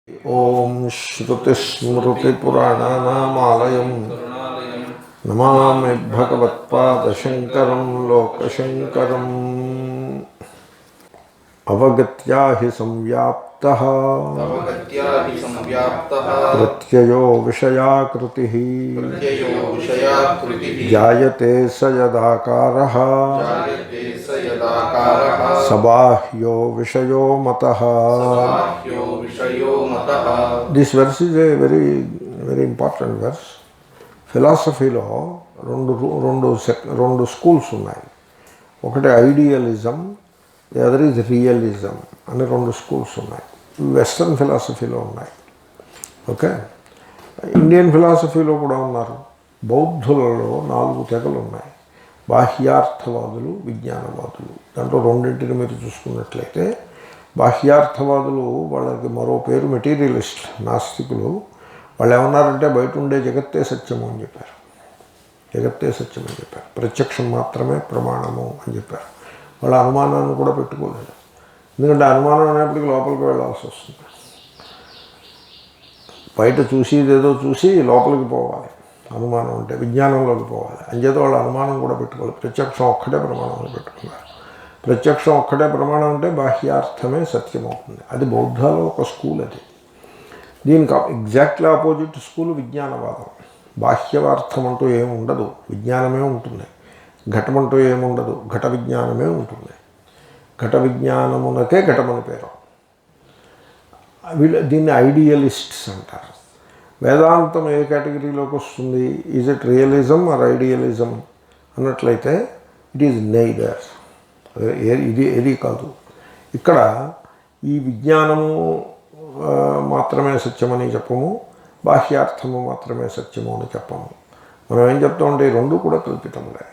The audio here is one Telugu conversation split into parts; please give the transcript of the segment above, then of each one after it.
ओम श्रुतिस्मृतिपुराणानामालयं नमामि भगवत्पादशङ्करं लोकशङ्करम्। अवगत्या हि संव्याप्तः प्रत्ययो विषयाकृतिः जायते स यदाकारः सबाह्यो विषयो मतः। This verse is a very important verse. ఫిలాసఫీలో రెండు స్కూల్స్ ఉన్నాయి. ఒకటి idealism, the other is realism అని రెండు స్కూల్స్ ఉన్నాయి. వెస్ట్రన్ ఫిలాసఫీలో ఉన్నాయి. ఓకే, ఇండియన్ ఫిలాసఫీలో కూడా ఉన్నారు. బౌద్ధులలో 4 తెగలు ఉన్నాయి: బాహ్యార్థవాదులు, విజ్ఞానవాదులు. దాంట్లో రెండింటిని మీరు చూసుకున్నట్లయితే బాహ్యార్థవాదులు, వాళ్ళకి మరో పేరు మెటీరియలిస్ట్, నాస్తికులు. వాళ్ళు ఏమన్నారంటే బయట ఉండే జగత్తే సత్యము అని చెప్పారు. జగత్తే సత్యం అని చెప్పారు. ప్రత్యక్షం మాత్రమే ప్రమాణము అని చెప్పారు. వాళ్ళ అనుమానాన్ని కూడా పెట్టుకోలేదు. ఎందుకంటే అనుమానం అనేప్పటికీ లోపలికి వెళ్ళాల్సి వస్తుంది. బయట చూసేదేదో చూసి లోపలికి పోవాలి. అనుమానం అంటే విజ్ఞానంలోకి పోవాలి. అంచేత వాళ్ళ అనుమానం కూడా పెట్టుకోవాలి. ప్రత్యక్షం ఒక్కటే ప్రమాణంలో పెట్టుకున్నారు. ప్రత్యక్షం ఒక్కటే ప్రమాణం అంటే బాహ్యార్థమే సత్యం అవుతుంది. అది బౌద్ధాలో ఒక స్కూల్. అది దీనికి ఎగ్జాక్ట్లీ ఆపోజిట్ స్కూల్ విజ్ఞానవాదం. బాహ్యవార్థం అంటూ ఏముండదు, విజ్ఞానమే ఉంటుంది. ఘటం అంటూ ఏముండదు, ఘట విజ్ఞానమే ఉంటుంది. ఘట విజ్ఞానమునకే ఘటమని పేరు. దీన్ని ఐడియలిస్ట్స్ అంటారు. వేదాంతం ఏ కేటగిరీలోకి వస్తుంది? Is it realism or idealism అన్నట్లయితే ఇట్ ఈజ్ నైదర్. ఇది కాదు. ఇక్కడ ఈ విజ్ఞానము మాత్రమే సత్యమని చెప్పము, బాహ్యార్థము మాత్రమే సత్యము అని చెప్పము. మనం ఏం చెప్తామంటే ఈ రెండు కూడా కల్పితములే.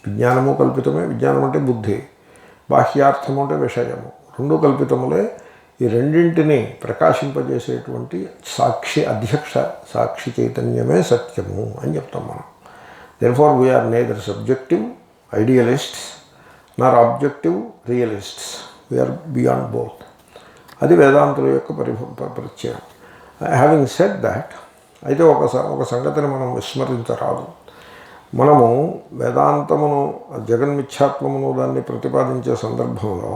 విజ్ఞానము కల్పితమే. విజ్ఞానం అంటే బుద్ధి, బాహ్యార్థము అంటే విషయము. రెండు కల్పితములే. ఈ రెండింటినీ ప్రకాశింపజేసేటువంటి సాక్షి, అధ్యక్ష సాక్షి చైతన్యమే సత్యము అని చెప్తాం మనం. Therefore we are neither subjective idealists nor objective realists. We are beyond both. అది వేదాంతుల యొక్క పరిచయం. హ్యావింగ్ సెడ్ దాట్, అయితే ఒక సంగతిని మనం విస్మరించరాదు. మనము వేదాంతమును, జగన్మిథ్యాత్మమును దాన్ని ప్రతిపాదించే సందర్భంలో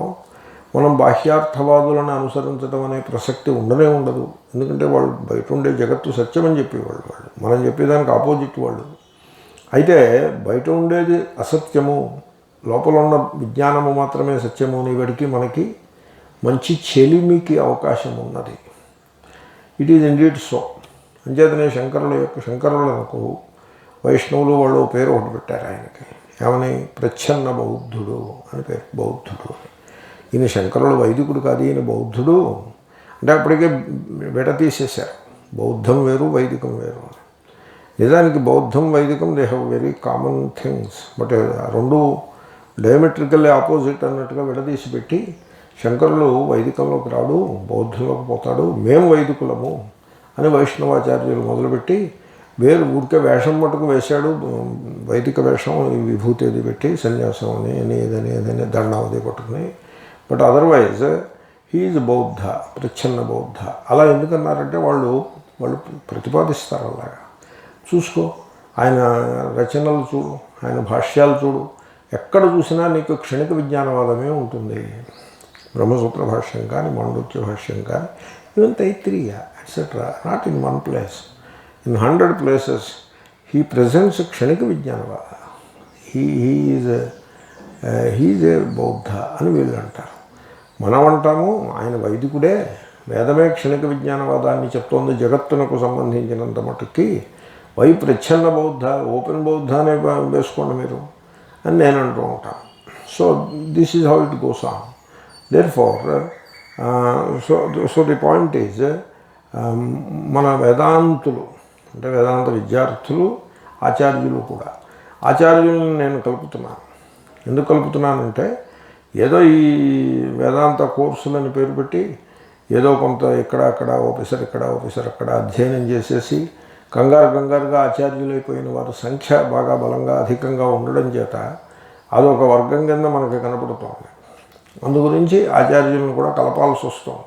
మనం బాహ్యార్థవాదులను అనుసరించడం అనే ప్రసక్తి ఉండనే ఉండదు. ఎందుకంటే వాళ్ళు బయట ఉండే జగత్తు సత్యమని చెప్పేవాళ్ళు. మనం చెప్పేదానికి ఆపోజిట్ వాళ్ళు. అయితే బయట ఉండేది అసత్యము, లోపల ఉన్న విజ్ఞానము మాత్రమే సత్యము అని వీడికి మనకి మంచి చెలిమికి అవకాశం ఉన్నది. It is indeed so. అంచేతనే శంకరులకు వైష్ణవులు వాళ్ళు పేరు ఒకటి పెట్టారు ఆయనకి. ఏమని? ప్రచ్ఛన్న బౌద్ధుడు అని పేరు. బౌద్ధుడు. ఈయన శంకరులు వైదికుడు కాదు, ఈయన బౌద్ధుడు అంటే అప్పటికే విడతీసేశారు. బౌద్ధం వేరు, వైదికం వేరు. నిజానికి బౌద్ధం, వైదికం they have very common things. But రెండు డయామెట్రికల్లీ ఆపోజిట్ అన్నట్టుగా విడదీసి పెట్టి శంకరులు వైదికంలోకి రాడు, బౌద్ధంలోకి పోతాడు, మేము వైదికులము అని వైష్ణవాచార్యులు మొదలుపెట్టి వేరు ఊరికే వేషం మటుకు వేశాడు. వైదిక వేషం, విభూతి అది పెట్టి సన్యాసం అని ఏదని దండావది పట్టుకుని. బట్ అదర్వైజ్ హీఈజ్ బౌద్ధ, ప్రచ్ఛన్న బౌద్ధ. అలా ఎందుకన్నారంటే వాళ్ళు ప్రతిపాదిస్తారు. అలాగా చూసుకో, ఆయన రచనలు చూడు, ఆయన భాష్యాలు చూడు, ఎక్కడ చూసినా నీకు క్షణిక విజ్ఞానవాదమే ఉంటుంది. బ్రహ్మసూత్ర భాష్యం కానీ, మాండూక్య భాష్యం కానీ, even Taittiriya etcetera. Not in one place, in 100 places he presents క్షణిక విజ్ఞానవాద. హీఈజ్ ఏ బౌద్ధ అని వీళ్ళు అంటారు. మనం అంటాము ఆయన వైదికుడే, వేదమే క్షణిక విజ్ఞానవాదాన్ని చెప్తోంది జగత్తునకు సంబంధించినంత మటుకి. ప్రచ్ఛన్న బౌద్ధ, ఓపెన్ బౌద్ధ అనే వేసుకోండి మీరు అని నేను అంటూ ఉంటాను. So this is how it goes on. Therefore, so the point is, మన వేదాంతులు అంటే వేదాంత విద్యార్థులు, ఆచార్యులు కూడా, ఆచార్యులను నేను కలుపుతున్నాను. ఎందుకు కలుపుతున్నానంటే ఏదో ఈ వేదాంత కోర్సులని పేరు పెట్టి ఏదో కొంత ఇక్కడ అక్కడ ఓపెసర్ ఇక్కడ ఓపెసర్ అక్కడ అధ్యయనం చేసేసి కంగారుగా ఆచార్యులైపోయిన వారి సంఖ్య బాగా బలంగా అధికంగా ఉండడం చేత అదొక వర్గం కింద మనకి కనపడుతోంది. అందుగురించి ఆచార్యులను కూడా కలపాల్సి వస్తుంది.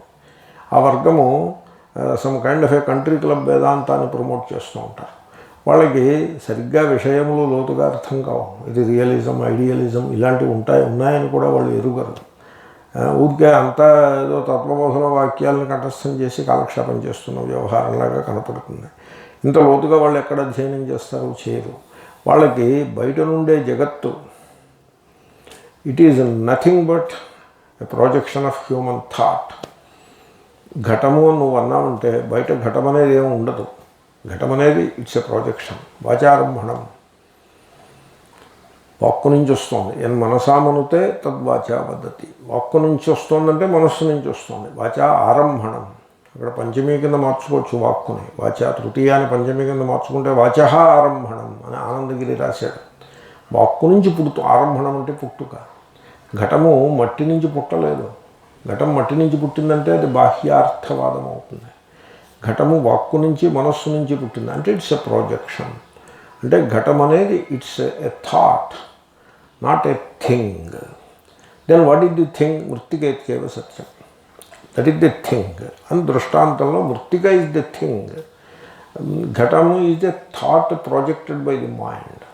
ఆ వర్గము some kind of a country club వేదాంతాన్ని ప్రమోట్ చేస్తూ ఉంటారు. వాళ్ళకి సరిగ్గా విషయములు లోతుగా అర్థం కావు. ఇది రియలిజం, ఐడియలిజం ఇలాంటివి ఉన్నాయని కూడా వాళ్ళు ఎరుగరు. ఊరికే అంతా ఏదో తత్వబోధన వాక్యాలను కంఠస్థం చేసి కాలక్షేపం చేస్తున్న వ్యవహారంలాగా కనపడుతుంది. ఇంత లోతుగా వాళ్ళు ఎక్కడ అధ్యయనం చేస్తారు? చేయరు. వాళ్ళకి బయట నుండే జగత్తు it is nothing but a projection of human thought. ఘటము అని నువ్వు అన్నావంటే బయట ఘటం అనేది ఏమి ఉండదు. ఘటం అనేది ఇట్స్ ఎ ప్రొజెక్షన్. వాచారంభణం, వాక్కు నుంచి వస్తుంది. ఎన్ మనసామనుతే తద్వాచా వదతి. వాక్కు నుంచి వస్తుందంటే మనస్సు నుంచి వస్తుంది. వాచా ఆరంభణం, అక్కడ పంచమీ కింద మార్చుకోవచ్చు వాక్కుని. వాచా తృతీయాన్ని పంచమీ కింద మార్చుకుంటే వాచ ఆరంభణం అని ఆనందగిరి రాశాడు. వాక్కు నుంచి ఆరంభణం అంటే పుట్టుక. ఘటము మట్టి నుంచి పుట్టలేదు. ఘటం మట్టి నుంచి పుట్టిందంటే అది బాహ్యార్థవాదం అవుతుంది. ఘటము వాక్కు నుంచి మనస్సు నుంచి పుట్టింది అంటే ఇట్స్ ఎ ప్రొజెక్షన్. అంటే ఘటం అనేది it's a thought, not a thing. Then what is the thing? మృత్తికైత్యేవ సత్యం. దట్ ఈస్ ది థింగ్ అని దృష్టాంతంలో మృత్తిక ఈజ్ ది థింగ్. ఘటము is a thought projected by the mind.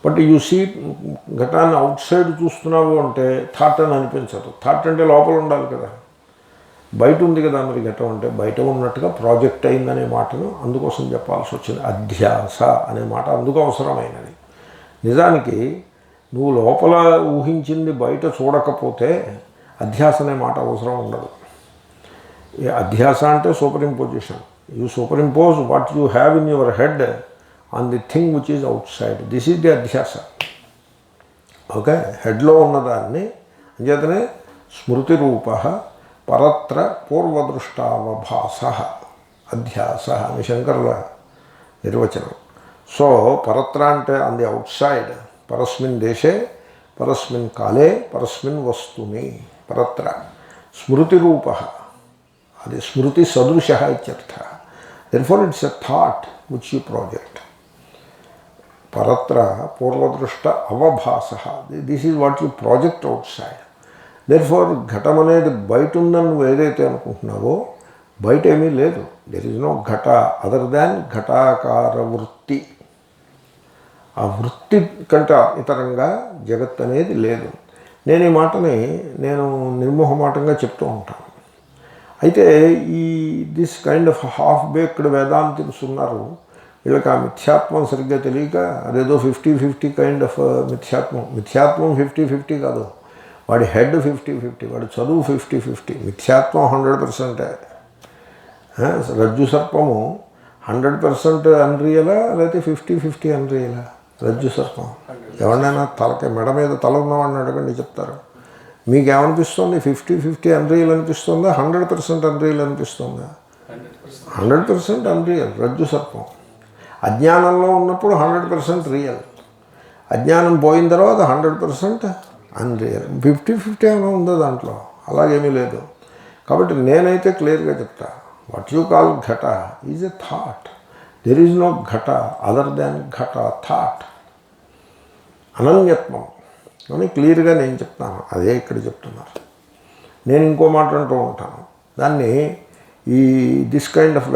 But you see ఘటాన్ని అవుట్ సైడ్ చూస్తున్నావు అంటే థాట్ అని అనిపించదు. థాట్ అంటే లోపల ఉండాలి కదా, బయట ఉంది కదా. మరి ఘటం అంటే బయట ఉన్నట్టుగా ప్రాజెక్ట్ అయిందనే మాటను అందుకోసం చెప్పాల్సి వచ్చింది. అధ్యాస అనే మాట అందుకు అవసరమైనది. నిజానికి నువ్వు లోపల ఊహించింది బయట చూడకపోతే అధ్యాస అనే మాట అవసరం ఉండదు. అధ్యాస అంటే super imposition. You super impose what you have in your head on the thing which is out side. This is the అధ్యాస. ఓకే, హెడ్లో ఉన్నదాన్ని అంచేతనే స్మృతి రూప పరత్ర పూర్వదృష్టావభాస అధ్యాస అని శంకరుల నిర్వచనం. సో పరత్ర అంటే ఆన్ ది అవుట్ సైడ్, పరస్మిన్ దేశే, పరస్మిన్ కాలే, పరస్మిన్ వస్తుని పరత్ర. స్మృతి రూప అది స్మృతి సదృశ ఇత్యర్థ. Therefore it's a thought which you project. పరత్ర పూర్వదృష్ట అవభాస, this is what you project outside. Therefore ఘటం అనేది బయట ఉందని నువ్వు ఏదైతే అనుకుంటున్నావో బయట ఏమీ లేదు. దెర్ ఈజ్ నో ఘట అదర్ దాన్ ఘటాకార వృత్తి. ఆ వృత్తి కంటే ఇతరంగా జగత్ అనేది లేదు. నేను ఈ మాటని నిర్మోహమాటంగా చెప్తూ ఉంటాను. అయితే ఈ this kind of half baked వేదాంతికులు ఉన్నారు. వీళ్ళకి ఆ మిథ్యాత్మం సరిగ్గా తెలియక అదేదో 50-50 కైండ్ ఆఫ్ మిథ్యాత్మం. 50-50 కాదు, వాడి హెడ్ 50-50, వాడి చదువు 50-50. మిథ్యాత్వం 100%. రజ్జు సర్పము 100% అన్రియలా లేకపోతే 50-50 అన్రియలా? రజ్జు సర్పం. ఎవరినైనా మెడ మీద తల ఉన్నవాడిని అడగండి, చెప్తారు. మీకేమనిపిస్తుంది? 50-50 అన్రియల్ అనిపిస్తుందా? 100% అన్రియల్ అనిపిస్తుందా? 100% అన్రియల్ రజ్జు సర్పం. అజ్ఞానంలో ఉన్నప్పుడు 100% రియల్. అజ్ఞానం పోయిన తర్వాత 100% అన్రియల్. 50-50 ఏమైనా ఉందో దాంట్లో? అలాగేమీ లేదు. కాబట్టి నేనైతే క్లియర్గా చెప్తా, వాట్ యూ కాల్ ఘట is a thought. There is no ఘట అదర్ దాన్ ఘట థాట్. అనన్యత్వం అని క్లియర్గా నేను చెప్తాను. అదే ఇక్కడ చెప్తున్నారు. నేను ఇంకో మాట అంటూ ఉంటాను. దాన్ని దిస్ కైండ్ ఆఫ్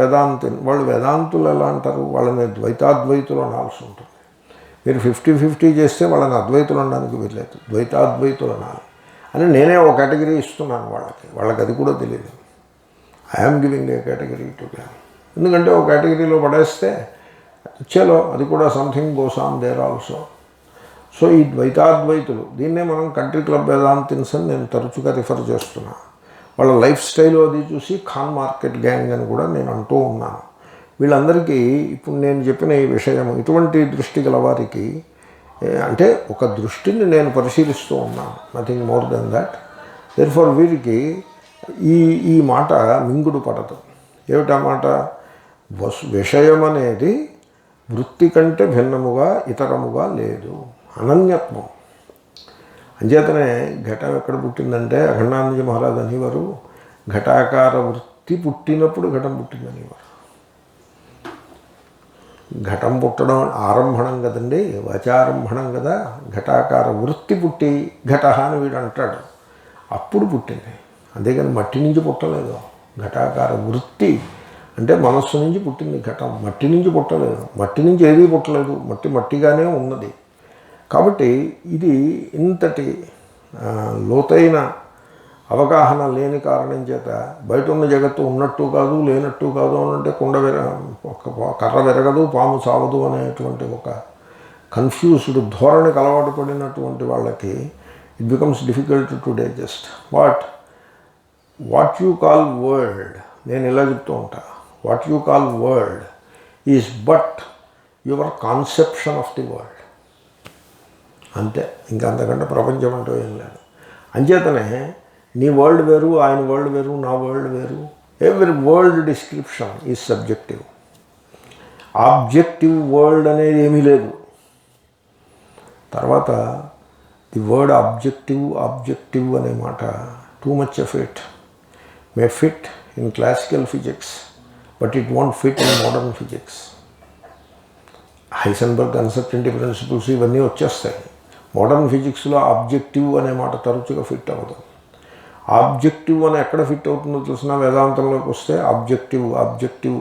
వాళ్ళు వేదాంతులు ఎలా అంటారు? వాళ్ళని ద్వైతాద్వైతులు అనాల్సి ఉంటుంది. మీరు 50-50 చేస్తే వాళ్ళని అద్వైతులు అనడానికి వీల్లేదు, ద్వైతాద్వైతులు అనాలి అని నేనే ఒక కేటగిరీ ఇస్తున్నాను వాళ్ళకి అది కూడా తెలియదు. I'm giving a category to them. ఎందుకంటే ఒక కేటగిరీలో పడేస్తే చలో అది కూడా something goes on their also. So ఈ ద్వైతాద్వైతులు, దీన్నే మనం కంట్రీ క్లబ్ వేదాంతిన్స్ అని నేను తరచుగా రిఫర్ చేస్తున్నా. వాళ్ళ లైఫ్ స్టైల్ అది చూసి ఖాన్ మార్కెట్ గ్యాంగ్ అని కూడా నేను అంటూ ఉన్నాను. వీళ్ళందరికీ ఇప్పుడు నేను చెప్పిన ఈ విషయం ఇటువంటి దృష్టి గల వారికి, అంటే ఒక దృష్టిని నేను పరిశీలిస్తూ ఉన్నాను, nothing more than that. Therefore వీరికి ఈ మాట మింగుడు పడదు. ఏమిటా మాట? విషయం అనేది వృత్తి కంటే భిన్నముగా ఇతరముగా లేదు, అనన్యత్వం. అంచేతనే ఘటం ఎక్కడ పుట్టిందంటే అఖండానంద మహారాజ్ అనేవారు, ఘటాకార వృత్తి పుట్టినప్పుడు ఘటం పుట్టిందనేవారు. ఘటం పుట్టడం ఆరంభణం కదండి, వాచారంభణం కదా. ఘటాకార వృత్తి పుట్టి ఘట అని వీడు అంటాడు, అప్పుడు పుట్టింది. అంతేగాని మట్టి నుంచి పుట్టలేదు. ఘటాకార వృత్తి అంటే మనస్సు నుంచి పుట్టింది ఘటం, మట్టి నుంచి పుట్టలేదు, మట్టి నుంచి ఏదీ పుట్టలేదు, మట్టి మట్టిగానే ఉన్నది. కాబట్టి ఇది ఇంతటి లోతైన అవగాహన లేని కారణం చేత బయట ఉన్న జగత్తు ఉన్నట్టు కాదు లేనట్టు కాదు అని అంటే కర్ర విరగదు పాము చావదు అనేటువంటి ఒక కన్ఫ్యూజ్డ్ ధోరణికి అలవాటు పడినటువంటి వాళ్ళకి it becomes difficult to digest. What you call world, నేను ఇలా చెప్తూ ఉంటా, what you call world is but your conception of the world. అంతే, ఇంకా అంతకంటే ప్రపంచం అంటూ ఏం లేదు. అంచేతనే నీ వరల్డ్ వేరు, ఆయన వరల్డ్ వేరు, నా వరల్డ్ వేరు. Every world description is subjective. Objective world అనేది ఏమీ లేదు. తర్వాత ది వర్డ్ ఆబ్జెక్టివ్ అనే మాట, too much of it may fit in classical physics but it won't fit in modern physics. Heisenberg uncertainty principles ఇవన్నీ వచ్చేస్తాయి. మోడర్న్ ఫిజిక్స్లో ఆబ్జెక్టివ్ అనే మాట తరచుగా ఫిట్ అవ్వదు. ఆబ్జెక్టివ్ అని ఎక్కడ ఫిట్ అవుతుందో చూసినా వేదాంతంలోకి వస్తే ఆబ్జెక్టివ్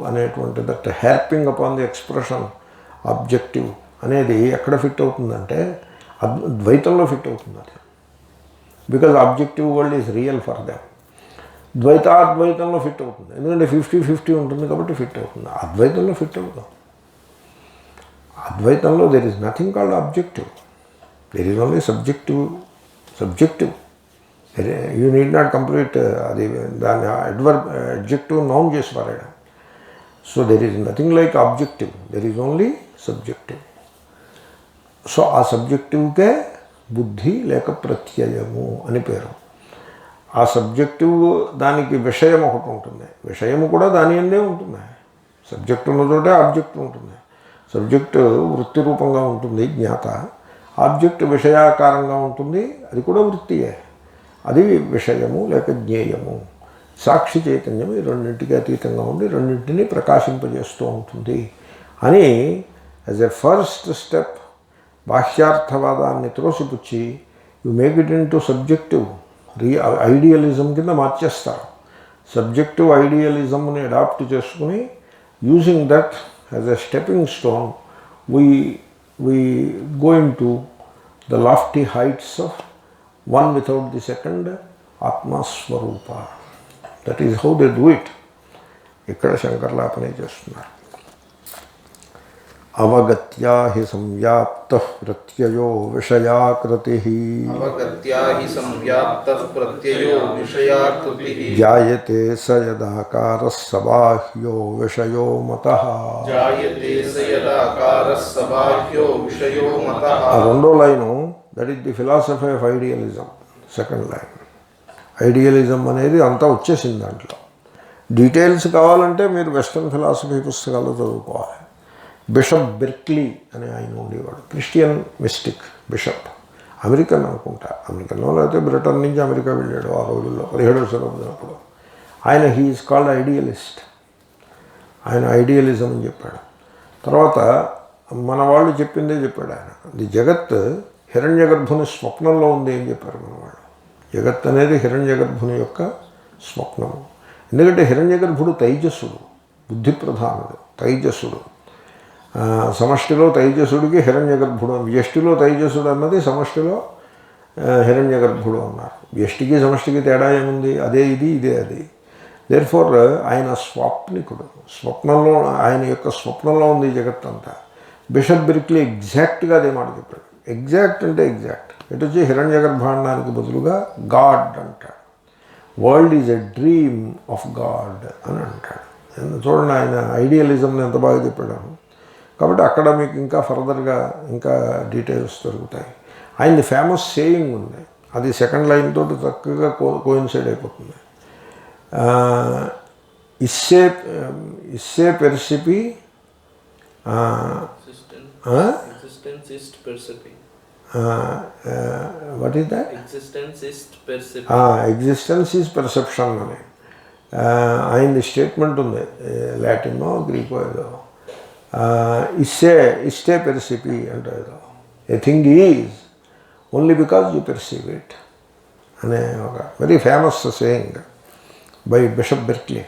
అనేటువంటి that happening upon the expression objective అనేది ఎక్కడ ఫిట్ అవుతుందంటే ద్వైతంలో ఫిట్ అవుతుంది. అది because objective world is real for them. ద్వైతాద్వైతంలో ఫిట్ అవుతుంది, ఎందుకంటే 50-50 ఉంటుంది కాబట్టి ఫిట్ అవుతుంది. అద్వైతంలో ఫిట్ అవుతాం. అద్వైతంలో there is nothing called objective, there is only subjective. You need not complete అది దాని అడ్జెక్టివ్ నౌన్ చేసి పారాయడం. So there is nothing like objective, there is only subjective. So ఆ సబ్జెక్టివ్కే బుద్ధి లేక ప్రత్యయము అని పేరు. ఆ సబ్జెక్టివ్ దానికి విషయం ఒకటి ఉంటుంది, విషయము కూడా దాని అందే ఉంటుంది. సబ్జెక్ట్ ఉన్న చోటే ఆబ్జెక్ట్ ఉంటుంది. సబ్జెక్టు వృత్తి రూపంగా ఉంటుంది జ్ఞాత, ఆబ్జెక్ట్ విషయాకారంగా ఉంటుంది, అది కూడా వృత్తియే. అది విషయము లేక జ్ఞేయము. సాక్షి చైతన్యం ఈ రెండింటికి అతీతంగా ఉండి రెండింటినీ ప్రకాశింపజేస్తూ ఉంటుంది అని యాజ్ ఎ ఫస్ట్ స్టెప్ బాహ్యార్థవాదాన్ని త్రోసిపుచ్చి you make it into subjective idealism కింద మార్చేస్తారు. సబ్జెక్టివ్ ఐడియలిజంని అడాప్ట్ చేసుకుని using that as a stepping stone we going to the lofty heights of one without the second, Atma Swarupa. That is how they do it. ఇక్కడ శంకర్లా పని చేస్తున్నారు. అవగత్యా హి సంవ్యాప్తః ప్రత్యయో విషయాకృతిః జాయతే స యదాకారః స బాహ్యో విషయో మతః. ఆ రెండో line, that is the philosophy of idealism. Second line, idealism అనేది అంతా వచ్చేసింది దాంట్లో. డీటెయిల్స్ కావాలంటే మీరు వెస్టర్న్ ఫిలాసఫీ పుస్తకాలు చదువుకోవాలి. బిషప్ బెర్క్లీ అనే ఆయన ఉండేవాడు, క్రిస్టియన్ మిస్టిక్ బిషప్, అమెరికన్ అనుకుంటా, అమెరికన్లో లేకపోతే బ్రిటన్ నుంచి అమెరికా వెళ్ళాడు ఆ రోజుల్లో 17వ శతాబ్దంలో. ఆయన హీ ఈజ్ కాల్డ్ ఐడియలిస్ట్. ఆయన ఐడియలిజం అని చెప్పాడు. తర్వాత మన వాళ్ళు చెప్పిందే చెప్పాడు ఆయన. ది జగత్ హిరణ్య గర్భుని స్వప్నంలో ఉంది అని చెప్పారు మనవాడు. జగత్ అనేది హిరణ్య గర్భుని యొక్క స్వప్నము. ఎందుకంటే హిరణ్య గర్భుడు తైజస్సుడు, బుద్ధి ప్రధానుడు, తైజస్సుడు. సమష్టిలో తైజస్సుడికి హిరణ్య గర్భుడు, వ్యష్టిలో తైజస్సుడు అన్నది సమష్టిలో హిరణ్య గర్భుడు అన్నారు. వ్యష్టికి సమష్టికి తేడా ఏముంది? అదే ఇది, ఇదే అది. దేర్ఫోర్ ఆయన స్వాప్నికుడు, స్వప్నంలో, ఆయన యొక్క స్వప్నంలో ఉంది జగత్ అంతా. బిషప్ బెర్క్లీ ఎగ్జాక్ట్గా అదే మాట చెప్పాడు. ఎగ్జాక్ట్ అంటే ఎగ్జాక్ట్. ఇటు వచ్చి హిరణ్య గర్భాండానికి బదులుగా గాడ్ అంటాడు. World is a dream of God అని అంటాడు. చూడండి ఆయన ఐడియలిజంని ఎంత బాగా చెప్పాడు. కాబట్టి అక్కడ మీకు ఇంకా ఫర్దర్గా ఇంకా డీటెయిల్స్ దొరుకుతాయి. ఆయనది ఫేమస్ సేయింగ్ ఉంది, అది సెకండ్ లైన్ తోటి చక్కగా కోయిన్సైడ్ అయిపోతుంది. ఇస్సే పెర్సిపి what is that? Existence is perception అని ఆయనది స్టేట్మెంట్ ఉంది, లాటినో గ్రీకో ఏదో. ఇస్టే పెర్సిపి అంటే ఏదో, a thing is only because you perceive it అనే ఒక very famous saying by bishop Berkeley.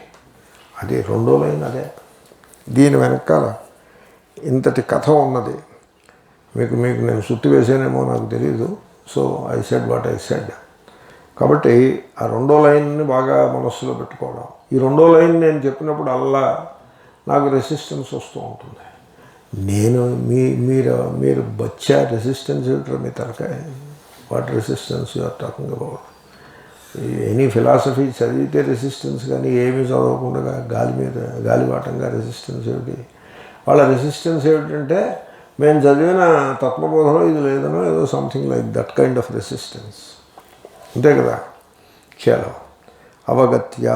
అది రెండో లైన్ అదే. దీని వెనకాల ఇంతటి కథ ఉన్నది. మీకు నేను సుత్తి వేసానేమో నాకు తెలియదు. So I said what I said. కాబట్టి ఆ రెండో లైన్ని బాగా మనస్సులో పెట్టుకోవడం. ఈ రెండో లైన్ నేను చెప్పినప్పుడు అల్లా నాకు రెసిస్టెన్స్ వస్తూ ఉంటుంది. నేను మీరు బచ్చా రెసిస్టెన్స్ ఏమిటో మీ తలకాయ. What resistance you are talking about? Any philosophy చదివితే రెసిస్టెన్స్, కానీ ఏమీ చదవకుండా గాలివాటంగా రెసిస్టెన్స్ ఏమిటి? వాళ్ళ రెసిస్టెన్స్ ఏమిటంటే మేము చదివిన తత్వబోధలో ఇది లేదనో ఏదో something like that kind of resistance. అంతే కదా. చలో అవగత్యా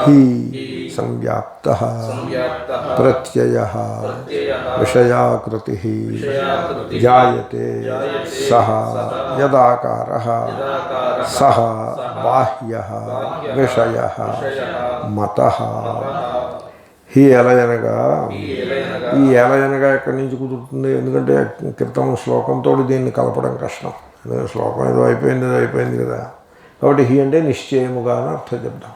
హి సంవ్యాప్తః ప్రత్యయః విషయాకృతి జాయతే సహ యదాకారః సహ బాహ్యః విషయః మతః. హీ ఎలయనగా, ఈ ఎలయనగా ఎక్కడి నుంచి కుదురుతుంది? ఎందుకంటే క్రితం శ్లోకంతో దీన్ని కలపడం కష్టం. ఎందుకంటే శ్లోకం ఏదో అయిపోయింది కదా. కాబట్టి హీ అంటే నిశ్చయముగా అని అర్థం చెప్తాం.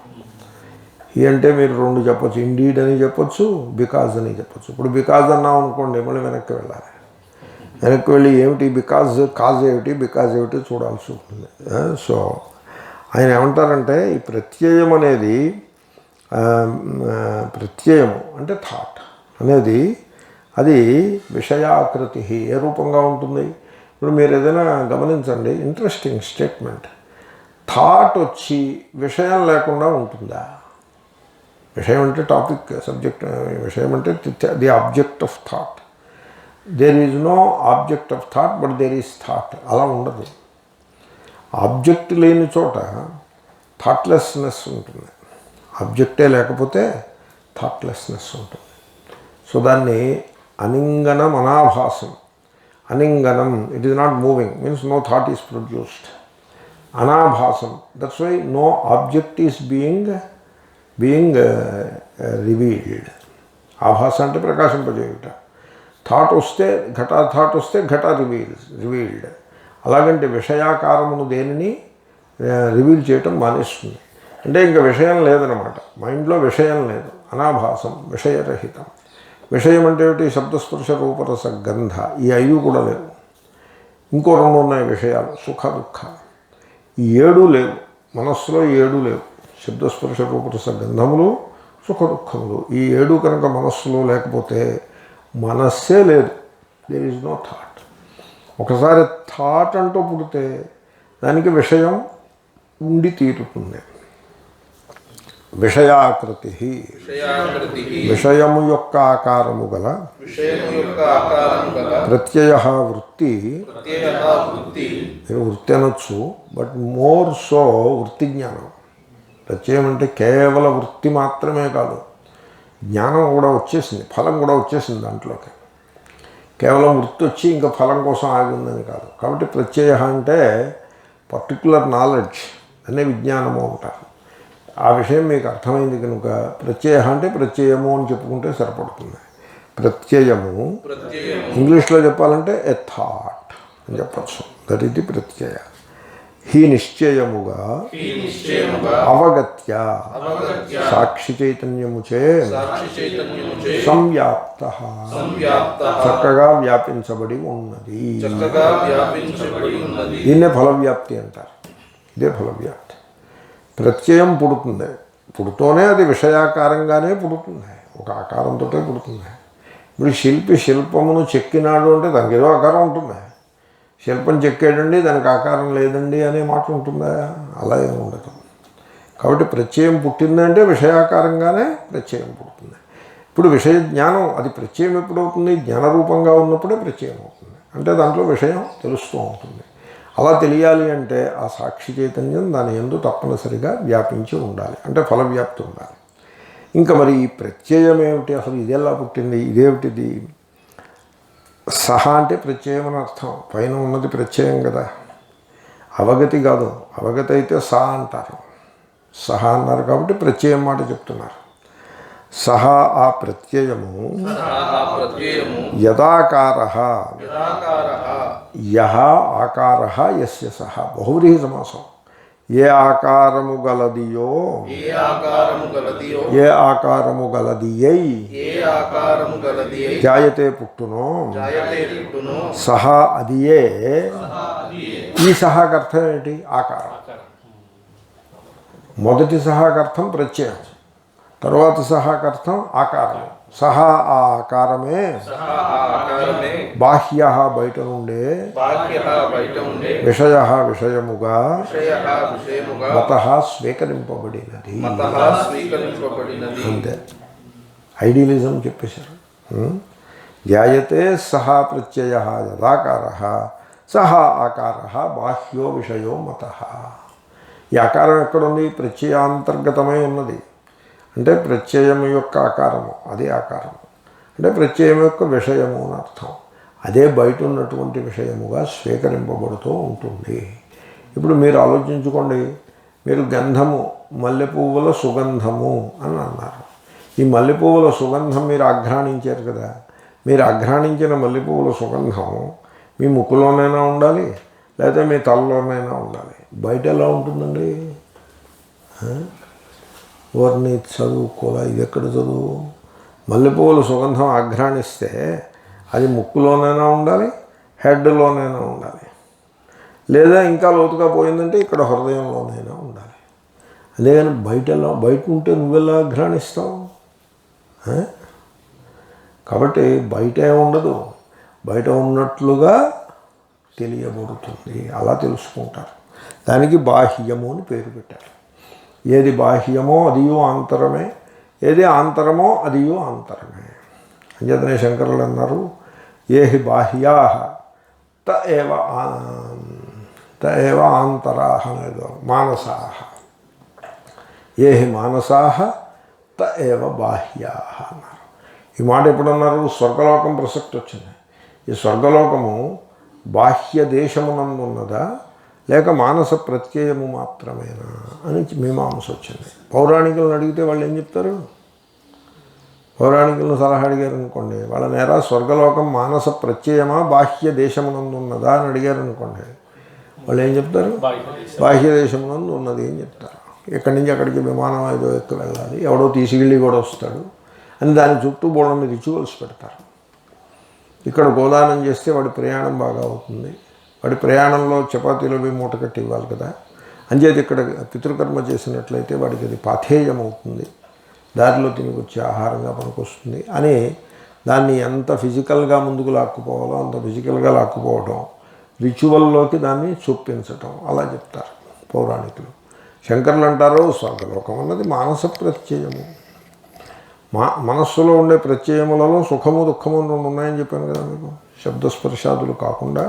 హీ అంటే మీరు రెండు చెప్పచ్చు, ఇండీడ్ అని చెప్పచ్చు, బికాజ్ అని చెప్పచ్చు. ఇప్పుడు బికాజ్ అన్నాం అనుకోండి, మళ్ళీ వెనక్కి వెళ్ళాలి. వెనక్కి వెళ్ళి ఏమిటి కాజ్ ఏమిటి చూడాల్సి ఉంటుంది. సో ఆయన ఏమంటారంటే ఈ ప్రత్యయం అనేది, ప్రత్యయము అంటే థాట్ అనేది అది విషయాకృతి ఏ రూపంగా ఉంటుంది? ఇప్పుడు మీరు ఏదైనా గమనించండి, ఇంట్రెస్టింగ్ స్టేట్మెంట్. థాట్ వచ్చి విషయం లేకుండా ఉంటుందా? విషయం అంటే టాపిక్, సబ్జెక్ట్. విషయం అంటే the object of thought. There is no object of thought but there is thought. అలా ఉండదు. ఆబ్జెక్ట్ లేని చోట థాట్లెస్నెస్ ఉంటుంది. ఆబ్జెక్టే లేకపోతే థాట్లెస్నెస్ ఉంటుంది. సో దాన్ని అనింగనం అనాభాసం. అనింగనం, it is not moving, means no thought is produced. అనాభాసం, that's why no object is being revealed. ఆభాస అంటే ప్రకాశింపజేయుట. థాట్ వస్తే థాట్ వస్తే ఘట రివీల్డ్. అలాగంటే విషయాకారమును దేనిని రివీల్ చేయటం మానేస్తుంది. అంటే ఇంకా విషయం లేదనమాట. మైండ్లో విషయం లేదు. అనాభాసం, విషయరహితం. విషయం అంటే ఏమిటి? శబ్దస్పర్శ రూపరస గంధ. ఈ 5 కూడా లేవు. ఇంకో 2 ఉన్నాయి విషయాలు, సుఖ దుఃఖ. ఈ 7 లేవు మనస్సులో. 7 లేవు. శబ్దస్పర్శ రూపరస గంధములు, సుఖ దుఃఖములు. ఈ 7 కనుక మనస్సులో లేకపోతే మనస్సే లేదు. There is no thought. ఒకసారి థాట్ అంటూ పుడితే దానికి విషయం ఉండి తీరుతుంది. విషయాకృతి, విషయము యొక్క ఆకారము గల ప్రత్యయ వృత్తి. మీరు వృత్తి అనొచ్చు, బట్ మోర్ సో వృత్తి జ్ఞానం. ప్రత్యయం అంటే కేవల వృత్తి మాత్రమే కాదు, జ్ఞానం కూడా వచ్చేసింది, ఫలం కూడా వచ్చేసింది దాంట్లోకి. కేవలం వృత్తి వచ్చి ఇంకా ఫలం కోసం ఆగిందని కాదు. కాబట్టి ప్రత్యయ అంటే పర్టికులర్ నాలెడ్జ్ అనే విజ్ఞానము అంటారు. ఆ విషయం మీకు అర్థమైంది కనుక ప్రత్యయ అంటే ప్రత్యయము అని చెప్పుకుంటే సరిపడుతుంది. ప్రత్యయము ఇంగ్లీష్లో చెప్పాలంటే ఎ థాట్ అని చెప్పచ్చు. దట్ ఈస్ ది ప్రత్యయ. హీ నిశ్చయముగా అవగత్య సాక్షి చైతన్యముచే సంవ్యాప్త చక్కగా వ్యాపించబడి ఉన్నది. దీన్నే ఫలవ్యాప్తి అంటారు. ఇదే ఫలవ్యాప్తి. ప్రత్యయం పుడుతుంది. పుడుతూనే అది విషయాకారంగానే పుడుతుంది, ఒక ఆకారంతో పుడుతుంది. ఇప్పుడు శిల్పి శిల్పమును చెక్కినాడు అంటే దానికి ఏదో ఆకారం ఉంటుంది. శిల్పం చెక్కాడండి దానికి ఆకారం లేదండి అనే మాట ఉంటుందా? అలా ఏమి ఉండదు. కాబట్టి ప్రత్యయం పుట్టిందంటే విషయాకారంగానే ప్రత్యయం పుడుతుంది. ఇప్పుడు విషయ జ్ఞానం అది ప్రత్యయం ఎప్పుడవుతుంది? జ్ఞానరూపంగా ఉన్నప్పుడే ప్రత్యయం అవుతుంది. అంటే దాంట్లో విషయం తెలుస్తూ ఉంటుంది. అలా తెలియాలి అంటే ఆ సాక్షి చైతన్యం దాని యందు తప్పనిసరిగా వ్యాపించి ఉండాలి. అంటే ఫలవ్యాప్తి ఉండాలి. ఇంకా మరి ఈ ప్రత్యయం ఏమిటి? అసలు ఇది ఎలా పుట్టింది? ఇదేమిటిది? సహ అంటే ప్రత్యయం అని అర్థం. పైన ఉన్నది ప్రత్యయం కదా, అవగతి కాదు. అవగతి అయితే సహ అంటారు. సహ అన్నారు కాబట్టి ప్రత్యయం మాట చెప్తున్నారు. సహ ఆ ప్రత్యయము యదాకార యహ ఆకార యస్య సహ. బహువ్రీహి సమాసం. ఏ ఆకారము గలదియో ఏ ఆకారము గలదియై జాయతే పుట్టునో సహా అదియే. ఈ సహాకర్థం ఏంటి? ఆకారం. మొదటి సహాకర్థం ప్రత్యయం, తరువాత సహాకర్థం ఆకారం. సహా ఆ ఆకారమే బాహ్య బయట నుండే విషయ విషయముగా మతః స్వీకరింపబడినది. అంతే, ఐడియలిజం చెప్పేశారు. ధ్యాయతే సహా ప్రత్యయ యదాకార సహా ఆకార బాహ్యో విషయో మతః. ఈ ఆకారం ఎక్కడుంది? ప్రత్యయాంతర్గతమై ఉన్నది. అంటే ప్రత్యయం యొక్క ఆకారము, అదే ఆకారము. అంటే ప్రత్యయం యొక్క విషయము అని అర్థం. అదే బయట ఉన్నటువంటి విషయముగా స్వీకరింపబడుతూ ఉంటుంది. ఇప్పుడు మీరు ఆలోచించుకోండి, మీరు గంధము, మల్లెపువ్వుల సుగంధము అని అన్నారు. ఈ మల్లెపువ్వుల సుగంధం మీరు ఆఘ్రాణించారు కదా. మీరు ఆఘ్రాణించిన మల్లెపువ్వుల సుగంధం మీ ముక్కులోనైనా ఉండాలి, లేకపోతే మీ తలలోనైనా ఉండాలి. బయట ఎలా ఉంటుందండి? వారిని చదువుకోలే, ఇది ఎక్కడ చదువు? మల్లెపువ్వుల సుగంధం ఆఘ్రాణిస్తే అది ముక్కులోనైనా ఉండాలి, హెడ్లోనైనా ఉండాలి, లేదా ఇంకా లోతుగా పోయిందంటే ఇక్కడ హృదయంలోనైనా ఉండాలి. అంతేగాని బయట ఉంటే నువ్వెలా ఆఘ్రాణిస్తావు? కాబట్టి బయట ఉండదు, బయట ఉన్నట్లుగా తెలియబడుతుంది. అలా తెలుసుకుంటారు. దానికి బాహ్యము అని పేరు పెట్టారు. ఏది బాహ్యమో అదియో ఆంతరమే, ఏది ఆంతరమో అదియో ఆంతరమే. అంచేతనే శంకరులు అన్నారు, ఏ హి బాహ్యా త ఏవ ఆంతరా అనేది మానసా, ఏ హి మానసా త ఏవ బాహ్యా అన్నారు. ఈ మాట ఎప్పుడన్నారు? స్వర్గలోకం ప్రసక్తి వచ్చింది. ఈ స్వర్గలోకము బాహ్య దేశమునందు ఉన్నదా లేక మానస ప్రత్యయము మాత్రమేనా అని మీమాంస వచ్చింది. పౌరాణికులను అడిగితే వాళ్ళు ఏం చెప్తారు? పౌరాణికులను సలహా అడిగారు అనుకోండి, వాళ్ళ నేరా స్వర్గలోకం మానస ప్రత్యయమా బాహ్య దేశమునందు ఉన్నదా అని అడిగారు అనుకోండి, వాళ్ళు ఏం చెప్తారు? బాహ్య దేశమునందు ఉన్నది అని చెప్తారు. ఇక్కడి నుంచి అక్కడికి విమానం ఏదో ఎక్కి వెళ్ళాలి, ఎవడో తీసుకెళ్ళి కూడా వస్తాడు అని దాని చుట్టూ బోళ్ళని రిచువల్స్ పెడతారు. ఇక్కడ గోదానం చేస్తే వాడి ప్రయాణం బాగా అవుతుంది, వాడి ప్రయాణంలో చపాతీలు అవి మూట కట్టి ఇవ్వాలి కదా, అంచేది ఇక్కడ పితృకర్మ చేసినట్లయితే వాడికి అది పాథేయం అవుతుంది, దారిలో తిని వచ్చే ఆహారంగా పనికొస్తుంది అని దాన్ని ఎంత ఫిజికల్గా ముందుకు లాక్కుపోవాలో అంత ఫిజికల్గా లాక్కుపోవడం, రిచువల్లోకి దాన్ని చొప్పించటం, అలా చెప్తారు పౌరాణికులు. శంకర్లు అంటారు స్వర్గలోకం అన్నది మానస ప్రత్యయము. మనస్సులో ఉండే ప్రత్యయములలో సుఖము దుఃఖము రెండు ఉన్నాయని చెప్పాను కదా మీకు. శబ్దస్పర్శాదులు కాకుండా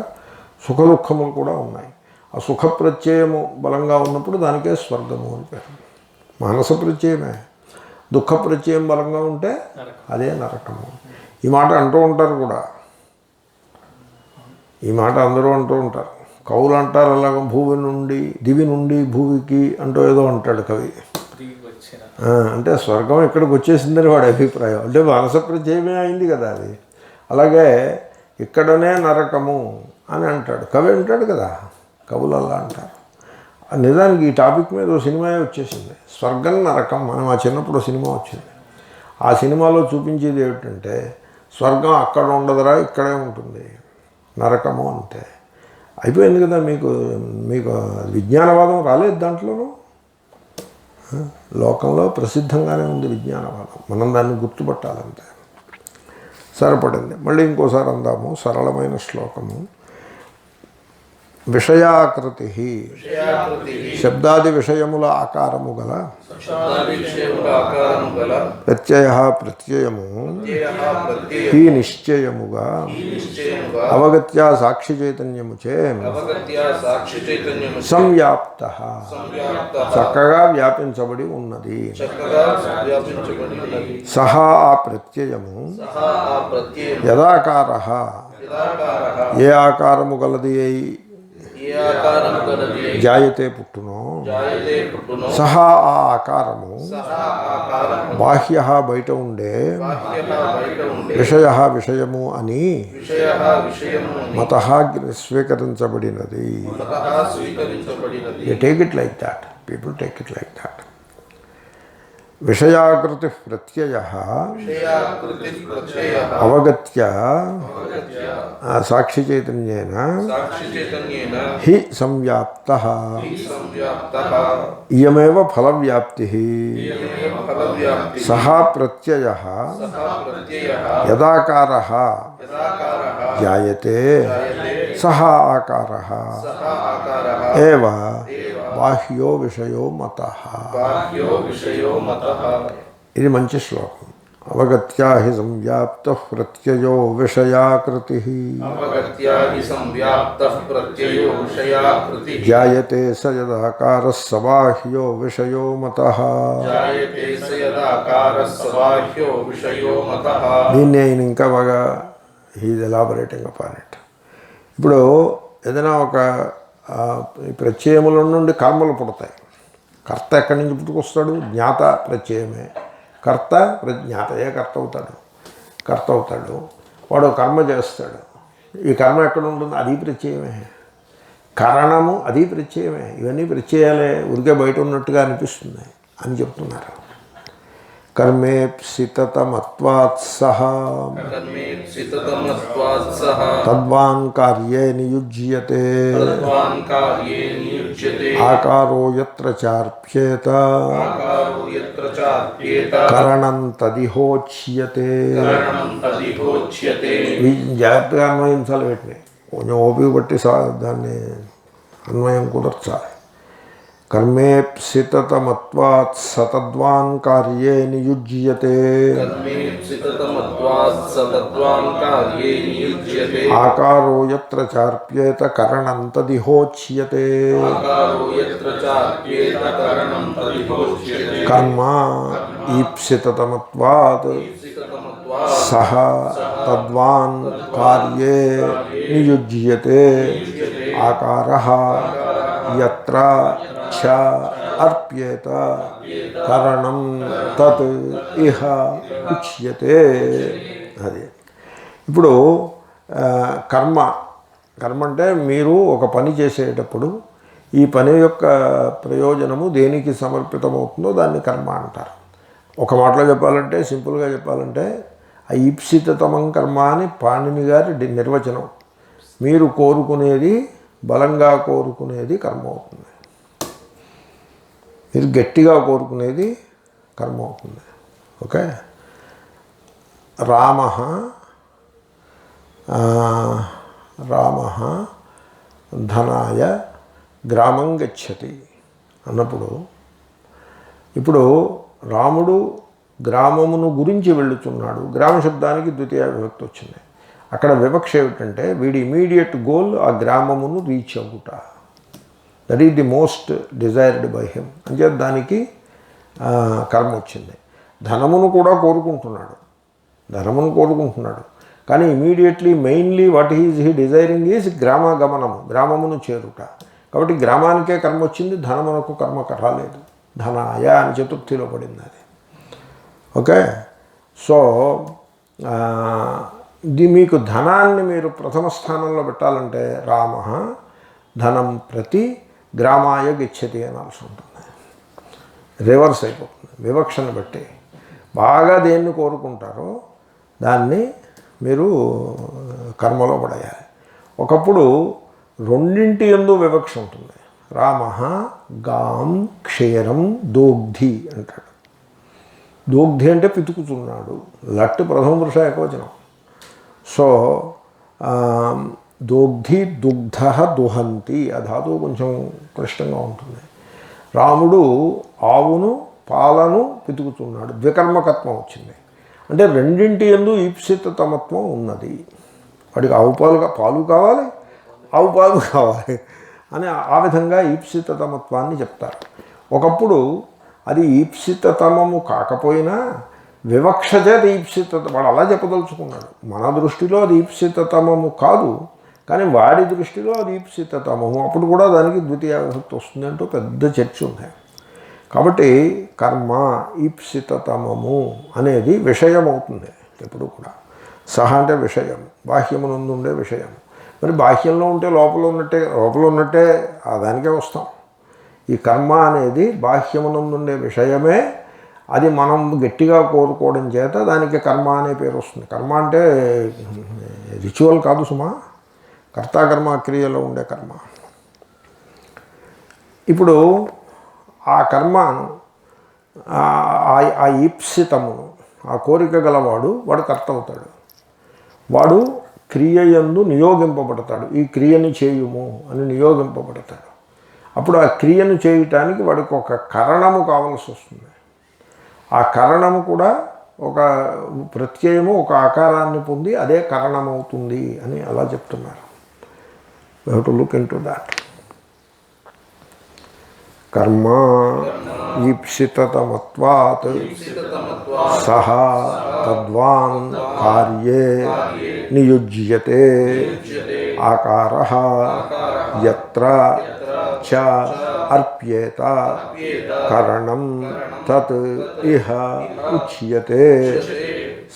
సుఖ దుఃఖములు కూడా ఉన్నాయి. ఆ సుఖ ప్రత్యయము బలంగా ఉన్నప్పుడు దానికే స్వర్గము అని పేరు. మానస ప్రత్యయమే. దుఃఖ ప్రత్యయం బలంగా ఉంటే అదే నరకము. ఈ మాట అంటూ ఉంటారు కూడా, ఈ మాట అందరూ అంటూ ఉంటారు. కవులు అంటారు అలాగ భూమి నుండి దివి నుండి భూమికి అంటూ ఏదో అంటాడు కవి. అంటే స్వర్గం ఇక్కడికి వచ్చేసిందని వాడి అభిప్రాయం. అంటే మానస ప్రత్యయమే అయింది కదా అది. అలాగే ఇక్కడనే నరకము అని అంటాడు కవి, అంటాడు కదా, కవులు అలా అంటారు. నిజానికి ఈ టాపిక్ మీద ఒక సినిమా వచ్చేసింది, స్వర్గం నరకం అని. మా చిన్నప్పుడు సినిమా వచ్చింది. ఆ సినిమాలో చూపించేది ఏమిటంటే స్వర్గం అక్కడ ఉండదురా, ఇక్కడే ఉంటుంది, నరకము అంతే. అయిపోయింది కదా. మీకు విజ్ఞానవాదం రాలేదు దాంట్లోనూ. లోకంలో ప్రసిద్ధంగానే ఉంది విజ్ఞానవాదం, మనం దాన్ని గుర్తుపట్టాలంటే సరిపడింది. మళ్ళీ ఇంకోసారి అందాము సరళమైన శ్లోకము. విషయాకృతి శబ్దాది విషయముల ఆకారము గల ప్రత్యయ ప్రత్యయము ఈ నిశ్చయముగా అవగత్యా సాక్షి చైతన్యముచే సంవ్యాప్త చక్కగా వ్యాపించబడి ఉన్నది. సహా ఆ ప్రత్యయము యదాకార ఏ ఆకారము గలది జాయతే పుట్టునో సహా ఆ ఆకారము బాహ్య బయట ఉండే విషయ విషయము అని మత స్వీకరించబడినది. Take it like that, people take it like that. విషయాకృతి ప్రత్యయ అవగత్య సాక్షి చైతన్యేన హి సంవ్యాప్తః ఇయమేవ ఫలవ్యాప్తి సహా ప్రత్యయః యదాకారః జాయతే సహా ఆకారః ఏవ బాహ్యో విషయో మతః. ఇది మంచి శ్లోకం. అవగత్యా హి సంవ్యాప్తః ప్రత్యయో విషయాకృతిః జాయతే స యదాకారః స బాహ్యో విషయో మతః. దీన్ని ఆయన ఇంకా బాగా హీజ్ ఎలాబరేటింగ్ అపాన్ ఇట్. ఇప్పుడు ఏదైనా ఒక ప్రత్యయముల నుండి కర్మలు పుడతాయి. కర్త ఎక్కడి నుంచి పుట్టుకొస్తాడు? జ్ఞాత ప్రత్యయమే. కర్త జ్ఞాతయే కర్త అవుతాడు. వాడు కర్మ చేస్తాడు. ఈ కర్మ ఎక్కడ ఉంటుంది? అది ప్రత్యయమే. కారణము అది ప్రత్యయమే. ఇవన్నీ ప్రత్యయాలే, ఉరికే బయట ఉన్నట్టుగా అనిపిస్తుంది అని చెప్తున్నారు. కర్మేప్సితమత్వాత్ సహ తద్వాన్ కార్యే నియుజ్యతే ఆకారో యత్ర చార్ప్యేత కరణం తదిహోచ్యతే. జాగ్రత్తగా అన్వయించాలి వీటిని. కొంచెం ఓపిక బట్టి దాన్ని అన్వయం కుదర్చాలి. కర్మేప్సితమత్వాత్ సతద్వాన్ కార్యే నియుజ్యతే ఆకారో యత్ర చార్ప్యేత కరణం తదిహోచ్యతే. కర్మ ఈప్సితమత్వాత్ సహ తద్వాన్ కార్యే నియుజ్యతే ఆకారః యత్ర చ అర్ప్యేత కరణం తత్ ఇహ ఉచ్యతే. అది ఇప్పుడు కర్మ అంటే మీరు ఒక పని చేసేటప్పుడు ఈ పని యొక్క ప్రయోజనము దేనికి సమర్పితమవుతుందో దాన్ని కర్మ అంటారు. ఒక మాటలో చెప్పాలంటే, సింపుల్గా చెప్పాలంటే, ఆ ఈప్సితతమం కర్మ అని పాణిని గారి నిర్వచనం. మీరు కోరుకునేది, బలంగా కోరుకునేది కర్మ అవుతుంది. మీరు గట్టిగా కోరుకునేది కర్మ అవుతుంది. ఓకే. రామ ధనాయ గ్రామం గచ్చతి అన్నప్పుడు, ఇప్పుడు రాముడు గ్రామమును గురించి వెళుతున్నాడు. గ్రామ శబ్దానికి ద్వితీయ విభక్తి వచ్చింది. అక్కడ వివక్ష ఏమిటంటే, వీడి ఇమీడియట్ గోల్ ఆ గ్రామమును రీచ్ అవ్వుట. That is the most desired by him. అంచేత దానికి కర్మ వచ్చింది. ధనమును కూడా కోరుకుంటున్నాడు, కానీ immediately mainly what he desiring is గ్రామమును చేరుట. కాబట్టి గ్రామానికే కర్మ వచ్చింది, ధనమునకు కర్మ రాలేదు. ధనాయ అని చతుర్థిలో పడింది అది. ఓకే. సో మీకు ధనాన్ని మీరు ప్రథమ స్థానంలో పెట్టాలంటే రామ ధనం ప్రతి గ్రామాయ గచ్చతి అనాల్సి ఉంటుంది. రివర్స్ అయిపోతుంది వివక్షను బట్టి. బాగా దేన్ని కోరుకుంటారో దాన్ని మీరు కర్మలో పడేయాలి. ఒకప్పుడు రెండింటి యందు వివక్ష ఉంటుంది. రామ గాం క్షీరం దోగ్ధి అంటాడు. దోగ్ధి అంటే పితుకుతున్నాడు. లట్ ప్రథమ పురుష ఏకవచనం. సో దోగ్ధి దుగ్ధ దుహంతి ఆ ధాతువు కొంచెం క్లిష్టంగా ఉంటుంది. రాముడు ఆవును పాలను పితుకుతున్నాడు. ద్వికర్మకత్వం వచ్చింది. అంటే రెండింటి యందు ఈప్సితమత్వం ఉన్నది. వాడికి పాలు కావాలి, ఆవు పాలు కావాలి అని ఆ విధంగా ఈప్సితమత్వాన్ని చెప్తారు. ఒకప్పుడు అది ఈప్సితమము కాకపోయినా వివక్ష చేత ఈప్సిత, వాడు అలా చెప్పదలుచుకున్నాడు. మన దృష్టిలో అది ఈప్సితమము కాదు, కానీ వాడి దృష్టిలో అది ఈప్సితతమము. అప్పుడు కూడా దానికి ద్వితీయ విభక్తి వస్తుంది అంటూ పెద్ద చర్చ ఉంది. కాబట్టి కర్మ ఈప్సితతమము అనేది విషయం అవుతుంది ఎప్పుడు కూడా. సహ అంటే విషయం, బాహ్యమునందు ఉండే విషయం. మరి బాహ్యంలో ఉంటే లోపల ఉన్నట్టే దానికే వస్తాం. ఈ కర్మ అనేది బాహ్యమునందు ఉండే విషయమే. అది మనం గట్టిగా కోరుకోవడం చేత దానికి కర్మ అనే పేరు వస్తుంది. కర్మ అంటే రిచువల్ కాదు సుమా, కర్తాకర్మ క్రియలో ఉండే కర్మ. ఇప్పుడు ఆ కర్మను, ఆ ఈప్సితమును, ఆ కోరిక గలవాడు వాడు కర్త అవుతాడు. వాడు క్రియయందు నియోగింపబడతాడు. ఈ క్రియని చేయుము అని నియోగింపబడతాడు. అప్పుడు ఆ క్రియను చేయటానికి వాడికి ఒక కారణము కావాల్సి వస్తుంది. ఆ కారణము కూడా ఒక ప్రత్యయము, ఒక ఆకారాన్ని పొంది అదే కారణమవుతుంది అని అలా చెప్తున్నారు. We have to look in to that. కర్మ ఈప్సితమత్వాత్ సహ తద్వాన్ కార్యే నియుజ్యతే ఆకారః యత్ర చ అర్ప్యేత కరణం తత్ ఇహ ఉచ్యతే.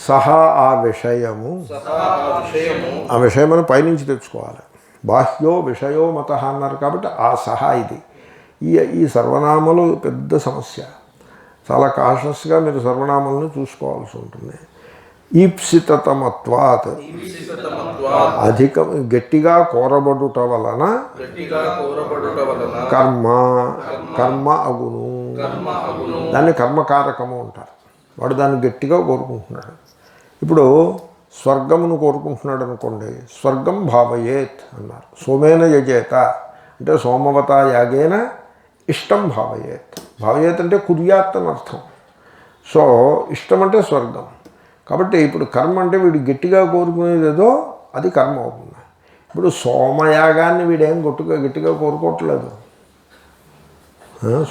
సహ ఆ విషయము, ఆ విషయమని పైనుంచి తెచ్చుకోవాలి. బాహ్యో విషయో మత అన్నారు కాబట్టి ఆ సహా ఇది. ఈ సర్వనామాలు పెద్ద సమస్య. చాలా కాషస్గా మీరు సర్వనామాలను చూసుకోవాల్సి ఉంటుంది. ఈప్సితమత్వాత్ అధికం గట్టిగా కోరబడుట వలన కర్మ అగును. దాన్ని కర్మకారకము అంటారు. వాడు దాన్ని గట్టిగా కోరుకుంటున్నాడు. ఇప్పుడు స్వర్గమును కోరుకుంటున్నాడు అనుకోండి, స్వర్గం భావయేత్ అన్నారు. సోమేన యజేత అంటే సోమవత యాగేన ఇష్టం భావయేత్. భావయేత్ అంటే కుర్యాత్ అని అర్థం. సో ఇష్టం అంటే స్వర్గం. కాబట్టి ఇప్పుడు కర్మ అంటే వీడు గట్టిగా కోరుకునేదేదో అది కర్మ అవుతుంది. ఇప్పుడు సోమయాగాన్ని వీడేం గట్టిగా కోరుకోవట్లేదు.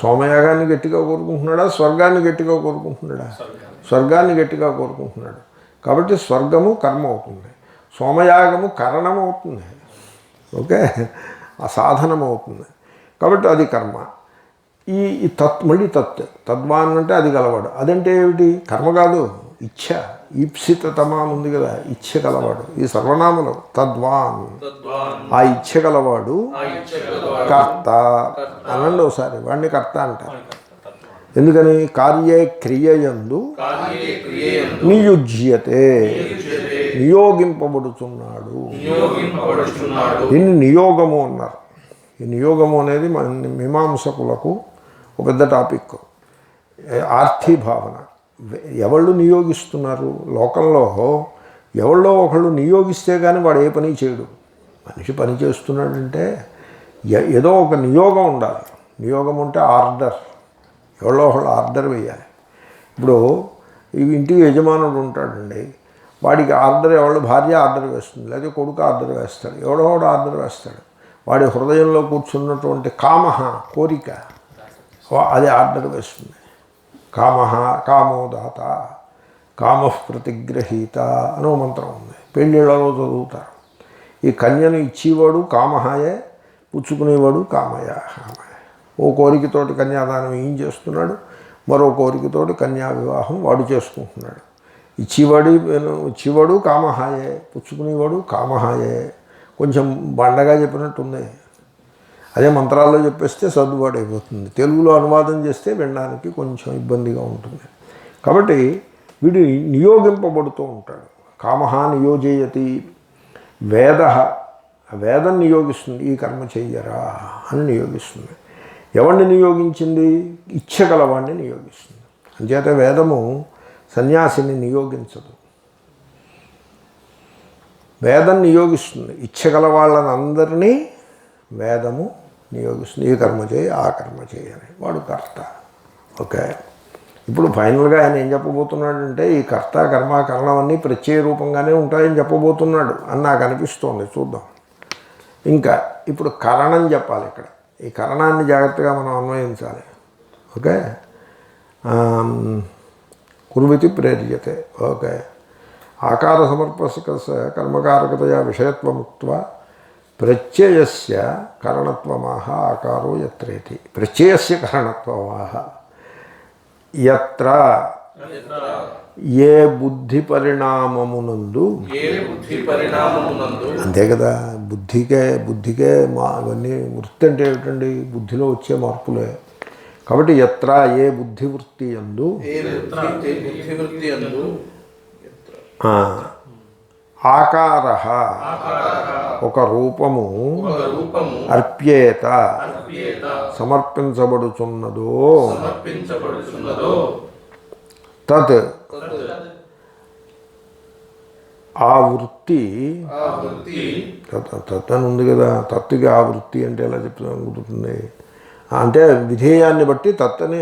సోమయాగాన్ని గట్టిగా కోరుకుంటున్నాడా, స్వర్గాన్ని గట్టిగా కోరుకుంటున్నాడా? స్వర్గాన్ని గట్టిగా కోరుకుంటున్నాడు. కాబట్టి స్వర్గము కర్మ అవుతుంది, సోమయాగము కరణం అవుతుంది. ఓకే, ఆ సాధనం అవుతుంది. కాబట్టి అది కర్మ. ఈ మళ్ళీ తద్వాన్ అంటే అది గలవాడు. అదంటే ఏమిటి? కర్మ కాదు, ఇచ్ఛ. ఈప్సితమా ఉంది కదా, ఇచ్ఛ గలవాడు. ఈ సర్వనామలు తద్వాన్, ఆ ఇచ్ఛ గలవాడు కర్త అనండి ఒకసారి. వాడిని కర్త అంటారు. ఎందుకని? కార్యే క్రియయందు నియుజ్యతే, నియోగింపబడుతున్నాడు. దీన్ని నియోగము అన్నారు. ఈ నియోగము అనేది మీమాంసకులకు ఒక పెద్ద టాపిక్. ఆర్థీ భావన. ఎవళ్ళు నియోగిస్తున్నారు లోకంలో? ఎవళ్ళో ఒకళ్ళు నియోగిస్తే కానీ వాడు ఏ పని చేయడు. మనిషి పని చేస్తున్నాడంటే ఏదో ఒక నియోగం ఉండాలి. నియోగం అంటే ఆర్డర్. ఎవరో ఒకళ్ళు ఆర్డర్ వేయాలి. ఇప్పుడు ఈ ఇంటికి యజమానుడు ఉంటాడండి, వాడికి ఆర్డర్ ఎవరు? భార్య ఆర్డర్ వేస్తుంది, లేదా కొడుకు ఆర్డర్ వేస్తాడు, ఎవడో ఒకడు ఆర్డర్ వేస్తాడు. వాడి హృదయంలో కూర్చున్నటువంటి కామహ, కోరిక, అది ఆర్డర్ వేస్తుంది. కామహ కామోదాత కామ ప్రతిగ్రహీత అనో మంత్రం ఉంది, పెళ్ళిళ్ళలో చదువుతారు. ఈ కన్యను ఇచ్చేవాడు కామహాయే, పుచ్చుకునేవాడు కామయ. ఓ కోరికతోటి కన్యాదానం ఏం చేస్తున్నాడు, మరో కోరికతోటి కన్యా వివాహం వాడు చేసుకుంటున్నాడు. ఇచ్చేవాడు కామహాయే, పుచ్చుకునేవాడు కామహాయే. కొంచెం బండగా చెప్పినట్టుంది. అదే మంత్రాల్లో చెప్పేస్తే సర్దుబాటు అయిపోతుంది. తెలుగులో అనువాదం చేస్తే వినడానికి కొంచెం ఇబ్బందిగా ఉంటుంది. కాబట్టి వీడు నియోగింపబడుతూ ఉంటాడు. కామహ నియోజయతి. వేదం నియోగిస్తుంది, ఈ కర్మ చెయ్యరా అని నియోగిస్తుంది. ఎవరిని నియోగించింది? ఇచ్చగలవాడిని నియోగిస్తుంది. అంచేత వేదము సన్యాసిని నియోగించదు, వేదం నియోగిస్తుంది. ఇచ్చగల వాళ్ళని అందరినీ వేదము నియోగిస్తుంది. ఈ కర్మ చేయి, ఆ కర్మ చేయని వాడు కర్త. ఓకే, ఇప్పుడు ఫైనల్గా ఆయన ఏం చెప్పబోతున్నాడంటే ఈ కర్త కర్మ కరణం అన్నీ ప్రత్యయ రూపంగానే ఉంటాయని చెప్పబోతున్నాడు అని నాకు అనిపిస్తోంది. చూద్దాం. ఇంకా ఇప్పుడు కరణం చెప్పాలి. ఇక్కడ ఈ కరణాన్ని జాగ్రత్తగా మనం అన్వయించాలి. ఓకే, కుర్వితి ప్రేర్యతే. ఓకే, ఆకార సమర్పక కర్మకారకతయా విషయత్వముక్త్వా ప్రత్యయస్య కరణత్వమాహ ఆకారో యత్రేతి. ప్రత్యయస్య కరణత్వమాహ యత్ర ఏ బుద్ధి పరిణామమునందు, అంతే కదా, బుద్ధికే ఇవన్నీ వృత్తి అంటే ఏమిటండి? బుద్ధిలో వచ్చే మార్పులే. కాబట్టి ఎత్ర ఏ బుద్ధివృత్తి యందు ఆకార ఒక రూపము అర్ప్యేత సమర్పించబడుచున్నదో తత్ ఆ వృత్తి తత్ అని ఉంది కదా, తత్తుకి ఆ వృత్తి అంటే ఎలా చెప్తుంది అంటే విధేయాన్ని బట్టి తత్ అని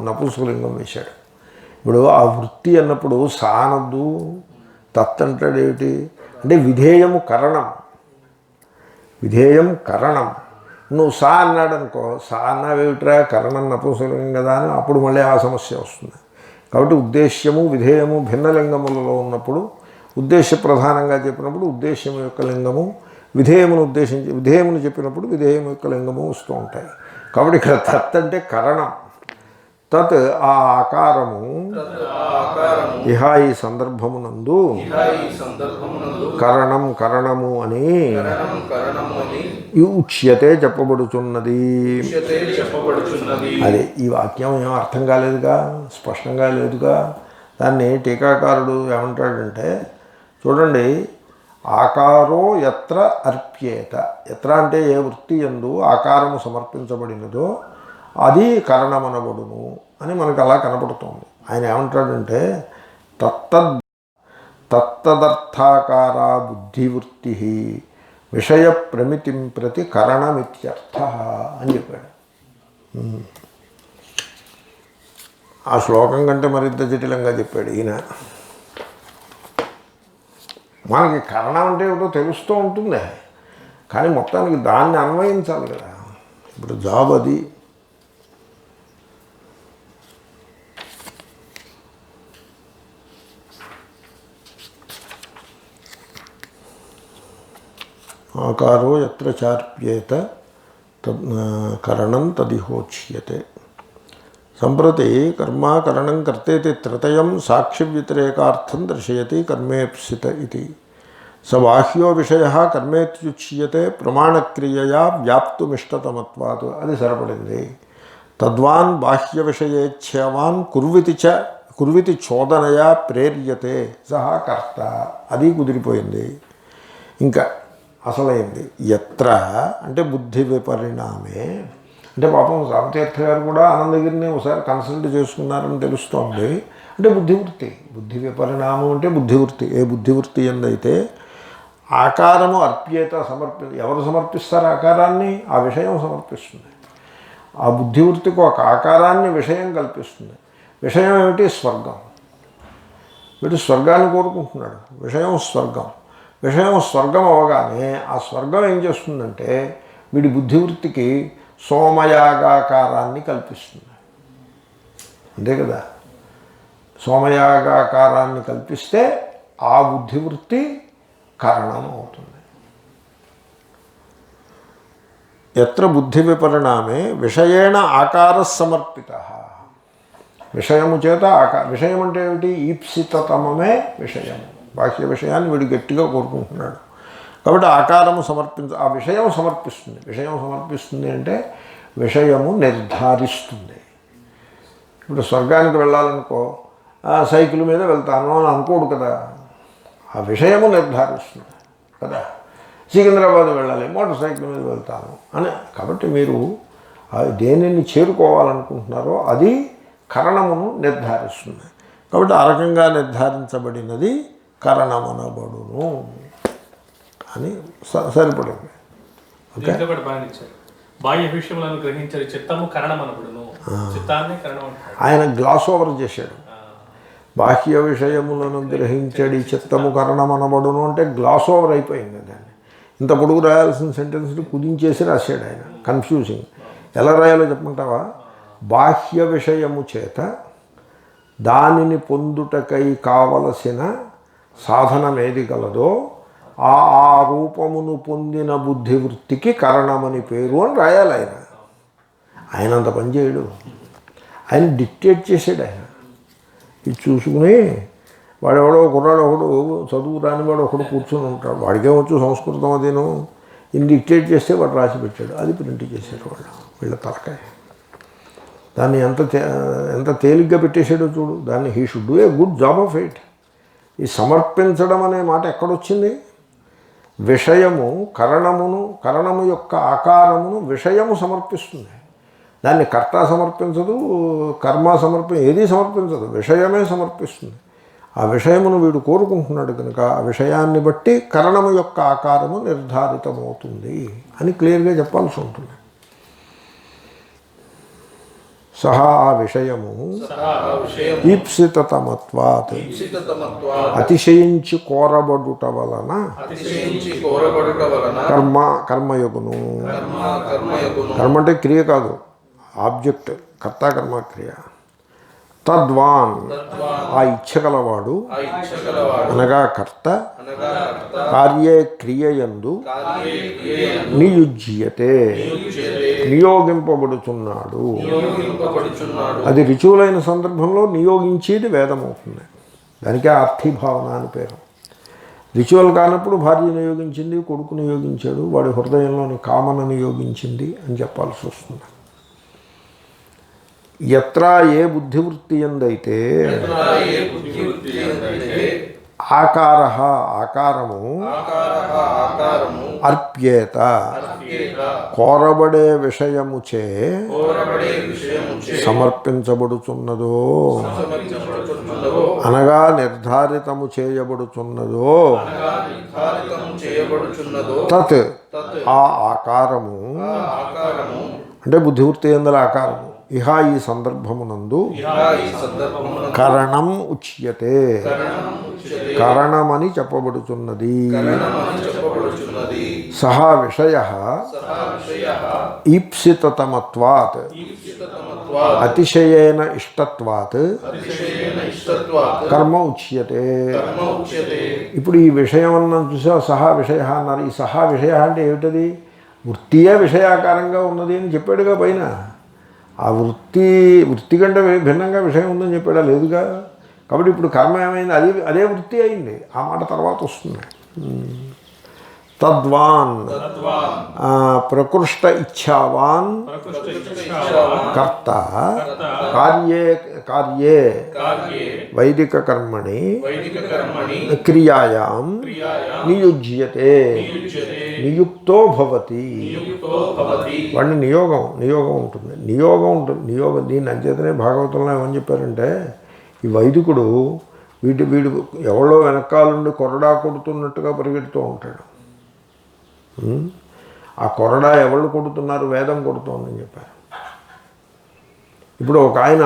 నపుంసకలింగం వేశాడు. ఇప్పుడు ఆ వృత్తి అన్నప్పుడు సానద్దు, తత్ అంటాడు ఏమిటి అంటే విధేయము కరణం, విధేయం కరణం. నువ్వు సా అన్నాడు అనుకో, సా అన్నావేమిట్రా కరణం నపుంసకలింగం కదా అని అప్పుడు మళ్ళీ ఆ సమస్య వస్తుంది. కాబట్టి ఉద్దేశ్యము విధేయము భిన్నలింగములలో ఉన్నప్పుడు ఉద్దేశ ప్రధానంగా చెప్పినప్పుడు ఉద్దేశ్యం యొక్క లింగము, విధేయమును చెప్పినప్పుడు విధేయం యొక్క లింగము వస్తూ ఉంటాయి. కాబట్టి ఇక్కడ తత్ అంటే కరణం. తత్ ఆ ఆకారము ఇహ ఈ సందర్భమునందు కరణము అని ఉచ్యతే చెప్పబడుచున్నది. అదే ఈ వాక్యం ఏం అర్థం కాలేదుగా, స్పష్టంగా లేదుగా. దాన్ని టీకాకారుడు ఏమంటాడంటే చూడండి, ఆకారో ఎత్ర అర్ప్యేత, ఎత్ర అంటే ఏ వృత్తి యందు ఆకారము సమర్పించబడినదో అది కరణమనబడును అని మనకు అలా కనపడుతోంది. ఆయన ఏమంటాడంటే తత్తదర్థాకార బుద్ధివృత్తి విషయ ప్రమితిం ప్రతి కరణమిత్యర్థ అని చెప్పాడు. ఆ శ్లోకం కంటే మరింత జటిలంగా చెప్పాడు ఈయన. మనకి కరణం అంటే ఏమిటో తెలుస్తూ ఉంటుంది, కానీ మొత్తానికి దాన్ని అన్వయించాలి కదా. ఇప్పుడు జాబ్ అది, ఆకారో ఎత్ర చార్ప్యేత కరణం తదిహోచ్యతే. సంప్రతి కర్మాకరణం కర్తేతి త్రతయం సాక్షి వ్యతిరేకార్థం దర్శయతి కర్మేప్సిత ఇది. స బాహ్యో విషయ కర్మేత్యుచ్యతే ప్రమాణక్రియయా వ్యాప్తుమిష్టతమత్వాత్. అది సరిపడింది. తద్వాన్ బాహ్య విషయేచ్ఛవాన్ కుర్వితి చోదనయా ప్రేర్యతే సహ కర్త. అది కుదిరిపోయింది. ఇంకా అసలైంది ఎత్ర అంటే బుద్ధి విపరిణామే. అంటే పాపం రామతీర్థ గారు కూడా ఆనందగిరిని ఒకసారి కన్సల్ట్ చేసుకున్నారని తెలుస్తోంది. అంటే బుద్ధివృత్తి, బుద్ధి విపరిణామం అంటే బుద్ధివృత్తి. ఏ బుద్ధివృత్తి ఎందైతే ఆకారము అర్ప్యేత ఎవరు సమర్పిస్తారు ఆకారాన్ని? ఆ విషయం సమర్పిస్తుంది. ఆ బుద్ధివృత్తికి ఒక ఆకారాన్ని విషయం కల్పిస్తుంది. విషయం ఏమిటి? స్వర్గం. వీడు స్వర్గాన్ని కోరుకుంటున్నాడు. విషయం స్వర్గం. విషయం స్వర్గం అవగానే ఆ స్వర్గం ఏం చేస్తుందంటే వీడి బుద్ధివృత్తికి సోమయాగాకారాన్ని కల్పిస్తుంది. అంతే కదా, సోమయాగాకారాన్ని కల్పిస్తే ఆ బుద్ధివృత్తి కారణం అవుతుంది. ఎత్ర బుద్ధి విపరిణామే విషయేణ ఆకార సమర్పిత. విషయము చేత విషయం అంటే ఏమిటి? ఈప్సితతమమే విషయము. బాహ్య విషయాన్ని వీడు గట్టిగా కోరుకుంటున్నాడు కాబట్టి ఆకారము ఆ విషయం సమర్పిస్తుంది. విషయం సమర్పిస్తుంది అంటే విషయము నిర్ధారిస్తుంది. ఇప్పుడు స్వర్గానికి వెళ్ళాలనుకో, సైకిల్ మీద వెళ్తాను అని అనుకోడు కదా, ఆ విషయము నిర్ధారిస్తుంది కదా. సికింద్రాబాద్ వెళ్ళాలి, మోటార్ సైకిల్ మీద వెళ్తాను అని. కాబట్టి మీరు దేనిని చేరుకోవాలనుకుంటున్నారో అది కరణమును నిర్ధారిస్తుంది. కాబట్టి ఆ రకంగా నిర్ధారించబడినది కరణమనబడును అని సరిపడింది. బాహ్య విషయములను గ్రహించే చిత్తము కరణమనబడును. చిత్తాన్ని కరణం అంటారు. ఆయన గ్లాస్ ఓవర్ చేశాడు. బాహ్య విషయములను గ్రహించడి చిత్తము కరణమనబడును అంటే గ్లాస్ ఓవర్ అయిపోయింది. దాన్ని ఇంత పొడుగు రాయాల్సిన సెంటెన్స్ని కుదించేసి రాశాడు ఆయన. కన్ఫ్యూజింగ్. ఎలా రాయాలో చెప్పమంటావా? బాహ్య విషయము చేత దానిని పొందుటకై కావలసిన సాధనం ఏది గలదో ఆ ఆ రూపమును పొందిన బుద్ధివృత్తికి కరణమని పేరు అని రాయాలి ఆయన. ఆయన అంత పని చేయడు, ఆయన డిక్టేట్ చేసాడు ఆయన. ఇది చూసుకుని వాడెవడో కుర్రాడు ఒకడు చదువు రాని వాడు ఒకడు కూర్చొని ఉంటాడు, వాడికేమొచ్చు సంస్కృతం అదేను, ఇన్ని డిక్టేట్ చేస్తే వాడు రాసి పెట్టాడు, అది ప్రింట్ చేశారు వాళ్ళు, వీళ్ళ తలకాయ. దాన్ని ఎంత తేలిగ్గా పెట్టేశాడో చూడు. దాన్ని he should do a good job of it. ఈ సమర్పించడం అనే మాట ఎక్కడొచ్చింది? విషయము కరణము యొక్క ఆకారమును విషయము సమర్పిస్తుంది. దాన్ని కర్త సమర్పించదు, కర్మ ఏదీ సమర్పించదు, విషయమే సమర్పిస్తుంది. ఆ విషయమును వీడు కోరుకుంటున్నాడు కనుక ఆ విషయాన్ని బట్టి కరణము యొక్క ఆకారము నిర్ధారితమవుతుంది అని క్లియర్గా చెప్పాల్సి ఉంటుంది. సహా ఆ విషయము ఈప్సితమత్వాత్ అతిశయించి కోరబడుట వలన కర్మయగును. కర్మ అంటే క్రియ కాదు, ఆబ్జెక్ట్, కర్త కర్మ క్రియ. తద్వాన్ ఆ ఇచ్ఛ గలవాడు అనగా కర్త కార్యే క్రియయందు నియుజ్యతే నియోగింపబడుతున్నాడు. అది రుచువులైన సందర్భంలో నియోగించేది వేదం అవుతుంది. దానికే అర్థీభావన అని పేరు. రిచువల్ కానప్పుడు భార్య నియోగించింది, కొడుకు నియోగించాడు, వాడి హృదయంలోని కామన నియోగించింది అని చెప్పాల్సి వస్తుంది. ఎత్ర ఏ బుద్ధివృత్తి ఎందైతే ఆకారము అర్ప్యేత కోరబడే విషయముచే సమర్పించబడుచున్నదో అనగా నిర్ధారితము చేయబడుచున్నదో తత్ ఆ ఆకారము అంటే బుద్ధివృత్తి ఎందల ఆకారము ఇహ ఈ సందర్భమునందు కరణం ఉచ్యతే కరణమని చెప్పబడుచున్నది. సహా విషయ ఈప్సితమత్వాత్ అతిశయేన ఇష్టత్వాత్ కర్మ ఉచ్యతే. ఇప్పుడు ఈ విషయం అన్నాం చూసా, సహా విషయ అన్నారు. ఈ సహా విషయ అంటే ఏమిటది? వృత్తియే విషయాకారంగా ఉన్నది అని చెప్పాడుగా పైన. ఆ వృత్తి కంటే భిన్నంగా విషయం ఉందని చెప్పాడా? లేదుగా. కాబట్టి ఇప్పుడు కర్మ ఏమైంది? అదే వృత్తి అయింది. ఆ మాట తర్వాత వస్తుంది. తద్వాన్ ప్రకృష్ట ఇచ్ఛావాన్ కర్త కార్యే వైదిక కర్మణి క్రియాయాం నియుజ్యతే నియుక్తో భవతి. వాడిని నియోగం ఉంటుంది. దీన్ని అంచేతనే భాగవతంలో ఏమని చెప్పారంటే, ఈ వైదికుడు వీడు ఎవరో వెనకాల నుండి కొరడా కొడుతున్నట్టుగా పరిగెడుతూ ఉంటాడు. ఆ కొరడా ఎవరు కొడుతున్నారు? వేదం కొడుతోందని చెప్పారు. ఇప్పుడు ఒక ఆయన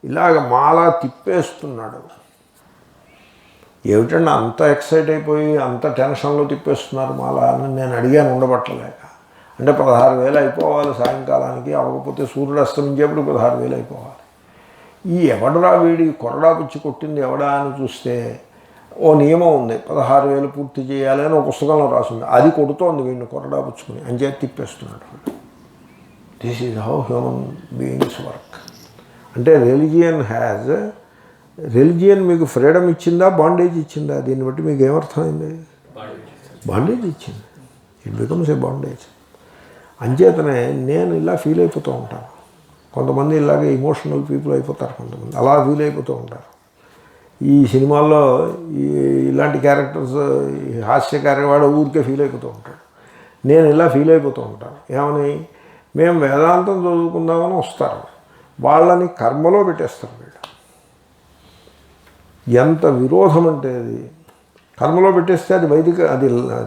ఇలాగ మాల తిప్పేస్తున్నాడు. ఏమిటండి అంత ఎక్సైట్ అయిపోయి అంత టెన్షన్లో తిప్పేస్తున్నారు మాల అని నేను అడిగాను ఉండబట్టలేక. అంటే 16,000 అయిపోవాలి సాయంకాలానికి, అవ్వకపోతే సూర్యుడు అస్తమించేప్పుడు 16,000 అయిపోవాలి. ఈ ఎవడరా వీడి కొరడా పుచ్చి కొట్టింది ఎవడా అని చూస్తే ఓ నియమం ఉంది, 16,000 పూర్తి చేయాలి అని ఒక పుస్తకంలో రాసింది. అది కొడుతోంది వీడిని కొరడా పుచ్చుకుని, అంచేది తిప్పేస్తున్నాడు. This is how human beings work. అంటే రిలిజియన్ మీకు ఫ్రీడమ్ ఇచ్చిందా, బాండేజ్ ఇచ్చిందా? దీన్ని బట్టి మీకు ఏమర్థమైంది? బాండేజ్ ఇచ్చింది. It becomes a bondage. అంచేతనే నేను ఇలా ఫీల్ అయిపోతూ ఉంటాను. కొంతమంది ఇలాగే ఇమోషనల్ పీపుల్ అయిపోతారు, కొంతమంది అలా ఫీల్ అయిపోతూ ఉంటారు. ఈ సినిమాల్లో ఇలాంటి క్యారెక్టర్స్, హాస్యకార్యవాడు ఊరికే ఫీల్ అయిపోతూ ఉంటాడు. నేను ఇలా ఫీల్ అయిపోతూ ఉంటాను. ఏమని? మేము వేదాంతం చదువుకుందామని వస్తారు, వాళ్ళని కర్మలో పెట్టేస్తారు వీళ్ళు. ఎంత విరోధం అంటే అది. కర్మలో పెట్టేస్తే అది వైదిక, అది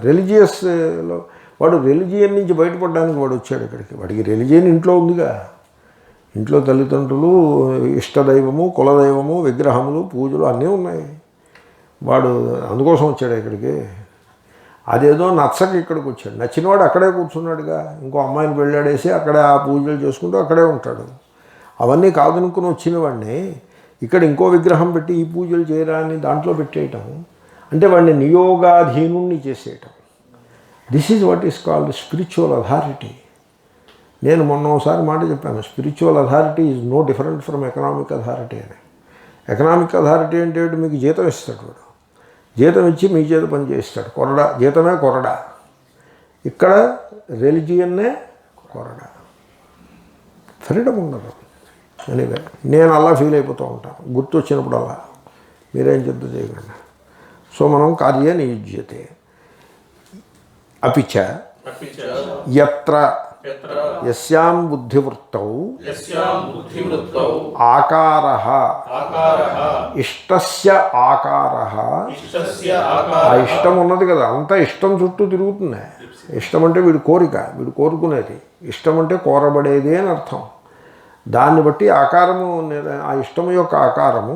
రిలీజియస్లో. వాడు రిలీజియన్ నుంచి బయటపడడానికి వాడు వచ్చాడు ఇక్కడికి. వాడికి రిలీజియన్ ఇంట్లో ఉందిగా. ఇంట్లో తల్లిదండ్రులు, ఇష్టదైవము, కులదైవము, విగ్రహములు, పూజలు అన్నీ ఉన్నాయి. వాడు అందుకోసం వచ్చాడు ఇక్కడికి. అదేదో నచ్చక ఇక్కడికి వచ్చాడు. నచ్చినవాడు అక్కడే కూర్చున్నాడుగా. ఇంకో అమ్మాయిని పెళ్ళాడేసి అక్కడే ఆ పూజలు చేసుకుంటూ అక్కడే ఉంటాడు. అవన్నీ కాదనుకుని వచ్చిన వాడిని ఇక్కడ ఇంకో విగ్రహం పెట్టి ఈ పూజలు చేయరా అని దాంట్లో పెట్టేయటం, అంటే వాడిని నియోగాధీనుణ్ణి చేసేయటం. This is what is called spiritual authority. నేను మొన్న ఒకసారి మాట చెప్పాను, spiritual authority is no different from economic authority అని. ఎకనామిక్ అథారిటీ అంటే మీకు జీతం ఇస్తాడు వాడు, జీతం ఇచ్చి మీ చేత పని చేయిస్తాడు, కొరడా జీతమే కొరడా. ఇక్కడ రిలిజియన్నే కొరడా, ఫ్రీడమ్ ఉండదు. ఎనీవే నేను అలా ఫీల్ అయిపోతూ ఉంటాను గుర్తు వచ్చినప్పుడల్లా, మీరేం చెప్తూ చేయకండి. సో మనం కార్యే నియుజ్యతే. అపిచ యత్ర యస్యాం బుద్ధివృత్తౌ ఆకారః ఇష్టస్య ఆకారః. ఆ ఇష్టం ఉన్నది కదా, అంతా ఇష్టం చుట్టూ తిరుగుతుంది. ఇష్టం అంటే వీడి కోరిక, వీడు కోరుకునేది. ఇష్టం అంటే కోరబడేది అని అర్థం. దాన్ని బట్టి ఆకారము, ఆ ఇష్టం యొక్క ఆకారము,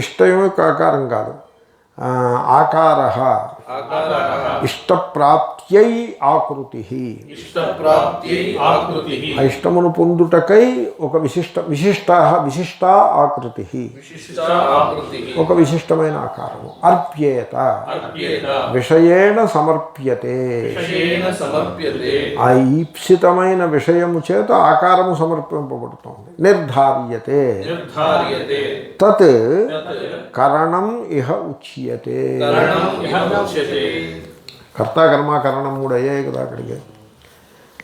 ఇష్టం యొక్క ఆకారం కాదు, ఆకారః ఇష్టప్రాప్త్యై ఆకృతి. ఆ ఇష్టమును పొందుటకై ఒక విశిష్ట ఆకృతి, ఒక విశిష్టమైన ఆకారము. అర్ప్యేత విషయేణ సమర్ప్యతే. ఆ ఈప్సితమైన విషయము చేత ఆకారము సమర్పింపబడుతోంది. నిర్ధార్యతే తత్ కరణం ఇహ ఉచ్యతే. కర్త కర్మ కరణం మూడు అయ్యాయి కదా అక్కడికి.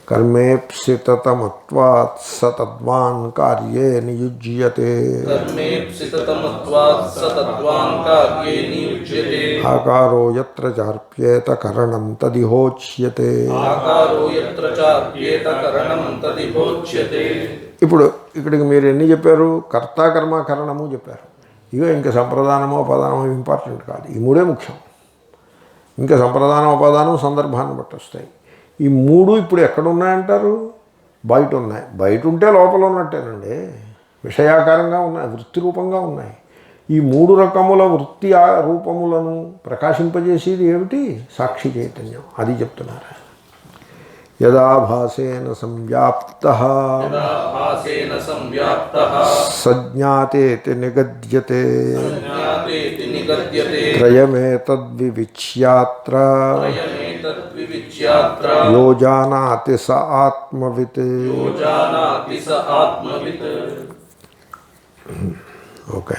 కర్మేప్సితమత్వాత్ స తద్వాన్ కార్యే నియుజ్యతే. ఆకారో యత్ర చార్ప్యేత కరణం తదిహోచ్యతే. ఇప్పుడు ఇక్కడికి మీరు ఎన్ని చెప్పారు? కర్త కర్మ కరణము చెప్పారు. ఇక ఇంకా సంప్రదానమో అపదానమో ఇంపార్టెంట్ కాదు, ఈ మూడే ముఖ్యం. ఇంకా సంప్రదానం అపదానం సందర్భాన్ని బట్టి వస్తాయి. ఈ మూడు ఇప్పుడు ఎక్కడ ఉన్నాయంటారు? బయట ఉన్నాయి. బయట ఉంటే లోపల ఉన్నట్టేనండి, విషయాకారంగా ఉన్నాయి, వృత్తి రూపంగా ఉన్నాయి. ఈ మూడు రకముల వృత్తి రూపములను ప్రకాశింపజేసేది ఏమిటి? సాక్షి చైతన్యం. అది చెప్తున్నారు. యదా భాసేన సంవ్యాప్తః సజ్ఞాతేతి నిగద్యతే. త్రయమేతద్వివిచ్యాత్ర యో జానాతి స ఆత్మవిత్. ఓకే,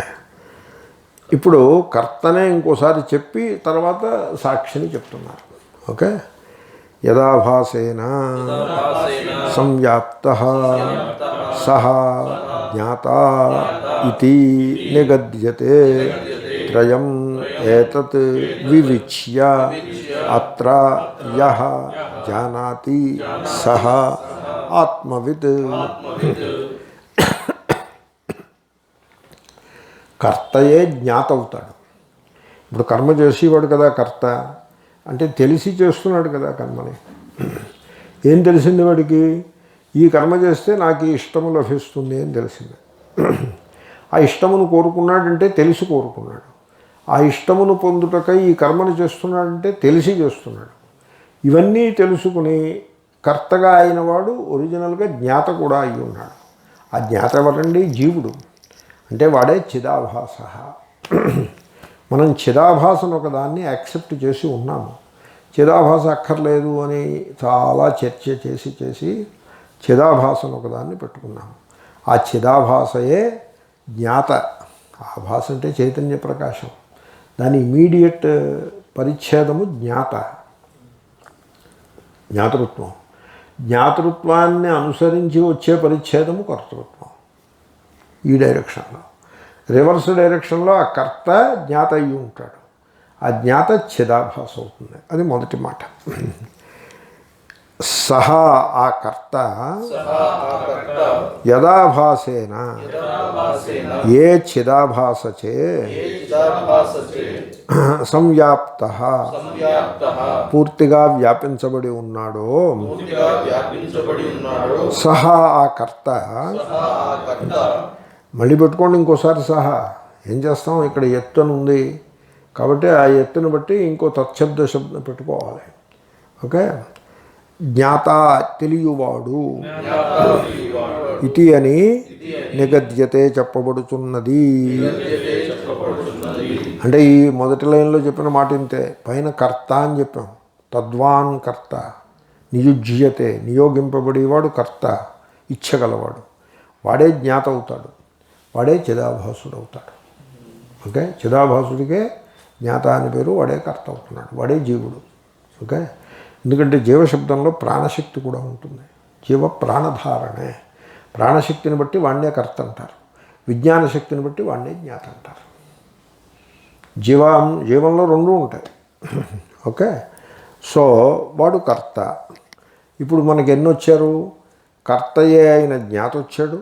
ఇప్పుడు కర్తనే ఇంకోసారి చెప్పి తర్వాత సాక్షిని చెప్తున్నారు. ఓకే, యదా భాసేన సంవ్యాప్తః సహ జ్ఞాతా ఇతి నిగద్యతే. త్రయం ఏతత్ వివిచ్య అత్ర యః జానాతి సహ ఆత్మవిత్. కర్తయే జ్ఞాత అవుతాడు. ఇప్పుడు కర్మ చేసేవాడు కదా కర్త, అంటే తెలిసి చేస్తున్నాడు కదా కర్మని. ఏం తెలిసింది వాడికి? ఈ కర్మ చేస్తే నాకు ఈ ఇష్టము లభిస్తుంది అని తెలిసింది. ఆ ఇష్టమును కోరుకున్నాడంటే తెలిసి కోరుకున్నాడు. ఆ ఇష్టమును పొందుటకై ఈ కర్మను చేస్తున్నాడంటే తెలిసి చేస్తున్నాడు. ఇవన్నీ తెలుసుకుని కర్తగా అయిన వాడు ఒరిజినల్గా జ్ఞాత కూడా అయి ఉన్నాడు. ఆ జ్ఞాత ఎవరండి? జీవుడు. అంటే వాడే చిదాభాస. మనం చిదాభాసను ఒకదాన్ని యాక్సెప్ట్ చేసి ఉన్నాము. చిదాభాస అక్కర్లేదు అని చాలా చర్చ చేసి చిదాభాసను ఒకదాన్ని పెట్టుకున్నాము. ఆ చిదాభాసయే జ్ఞాత. ఆ భాస అంటే చైతన్య ప్రకాశం. దాని ఇమీడియట్ పరిచ్ఛేదము జ్ఞాత, జ్ఞాతృత్వం. జ్ఞాతృత్వాన్ని అనుసరించి వచ్చే పరిచ్ఛేదము కర్తృత్వం. ఈ డైరెక్షన్లో. రివర్స్ డైరెక్షన్లో ఆ కర్త జ్ఞాత అయి ఉంటాడు. ఆ జ్ఞాత చిదాభాస అవుతుంది. అది మొదటి మాట. సహా ఆ కర్త యదాభాసేన ఏ చిదాభాసచే సంవ్యాప్తః పూర్తిగా వ్యాపించబడి ఉన్నాడో సహా ఆ కర్త. మళ్ళీ పెట్టుకోండి ఇంకోసారి సహా. ఏం చేస్తాం? ఇక్కడ ఎత్తు అని ఉంది కాబట్టి ఆ ఎత్తును బట్టి ఇంకో తత్శబ్ద శబ్దం పెట్టుకోవాలి. ఓకే, జ్ఞాత తెలియవాడు ఇది అని నిగద్యతే చెప్పబడుతున్నది. అంటే ఈ మొదటి లైన్లో చెప్పిన మాట ఇంతే. పైన కర్త అని చెప్పాం, తద్వాన్ కర్త, నియుజ్యతే, నియోగింపబడేవాడు కర్త, ఇచ్చగలవాడు, వాడే జ్ఞాత అవుతాడు, వాడే చిదాభాసుడు అవుతాడు. ఓకే, చిదాభాసుడికే జ్ఞాత అని పేరు, వాడే కర్త అవుతున్నాడు, వాడే జీవుడు. ఓకే, ఎందుకంటే జీవశబ్దంలో ప్రాణశక్తి కూడా ఉంటుంది. జీవ ప్రాణధారణే, ప్రాణశక్తిని బట్టి వాడినే కర్త అంటారు, విజ్ఞాన శక్తిని బట్టి వాడినే జ్ఞాత అంటారు. జీవంలో రెండూ ఉంటాయి. ఓకే, సో వాడు కర్త. ఇప్పుడు మనకి ఎన్ని వచ్చారు? కర్తయే అయిన జ్ఞాత వచ్చాడు,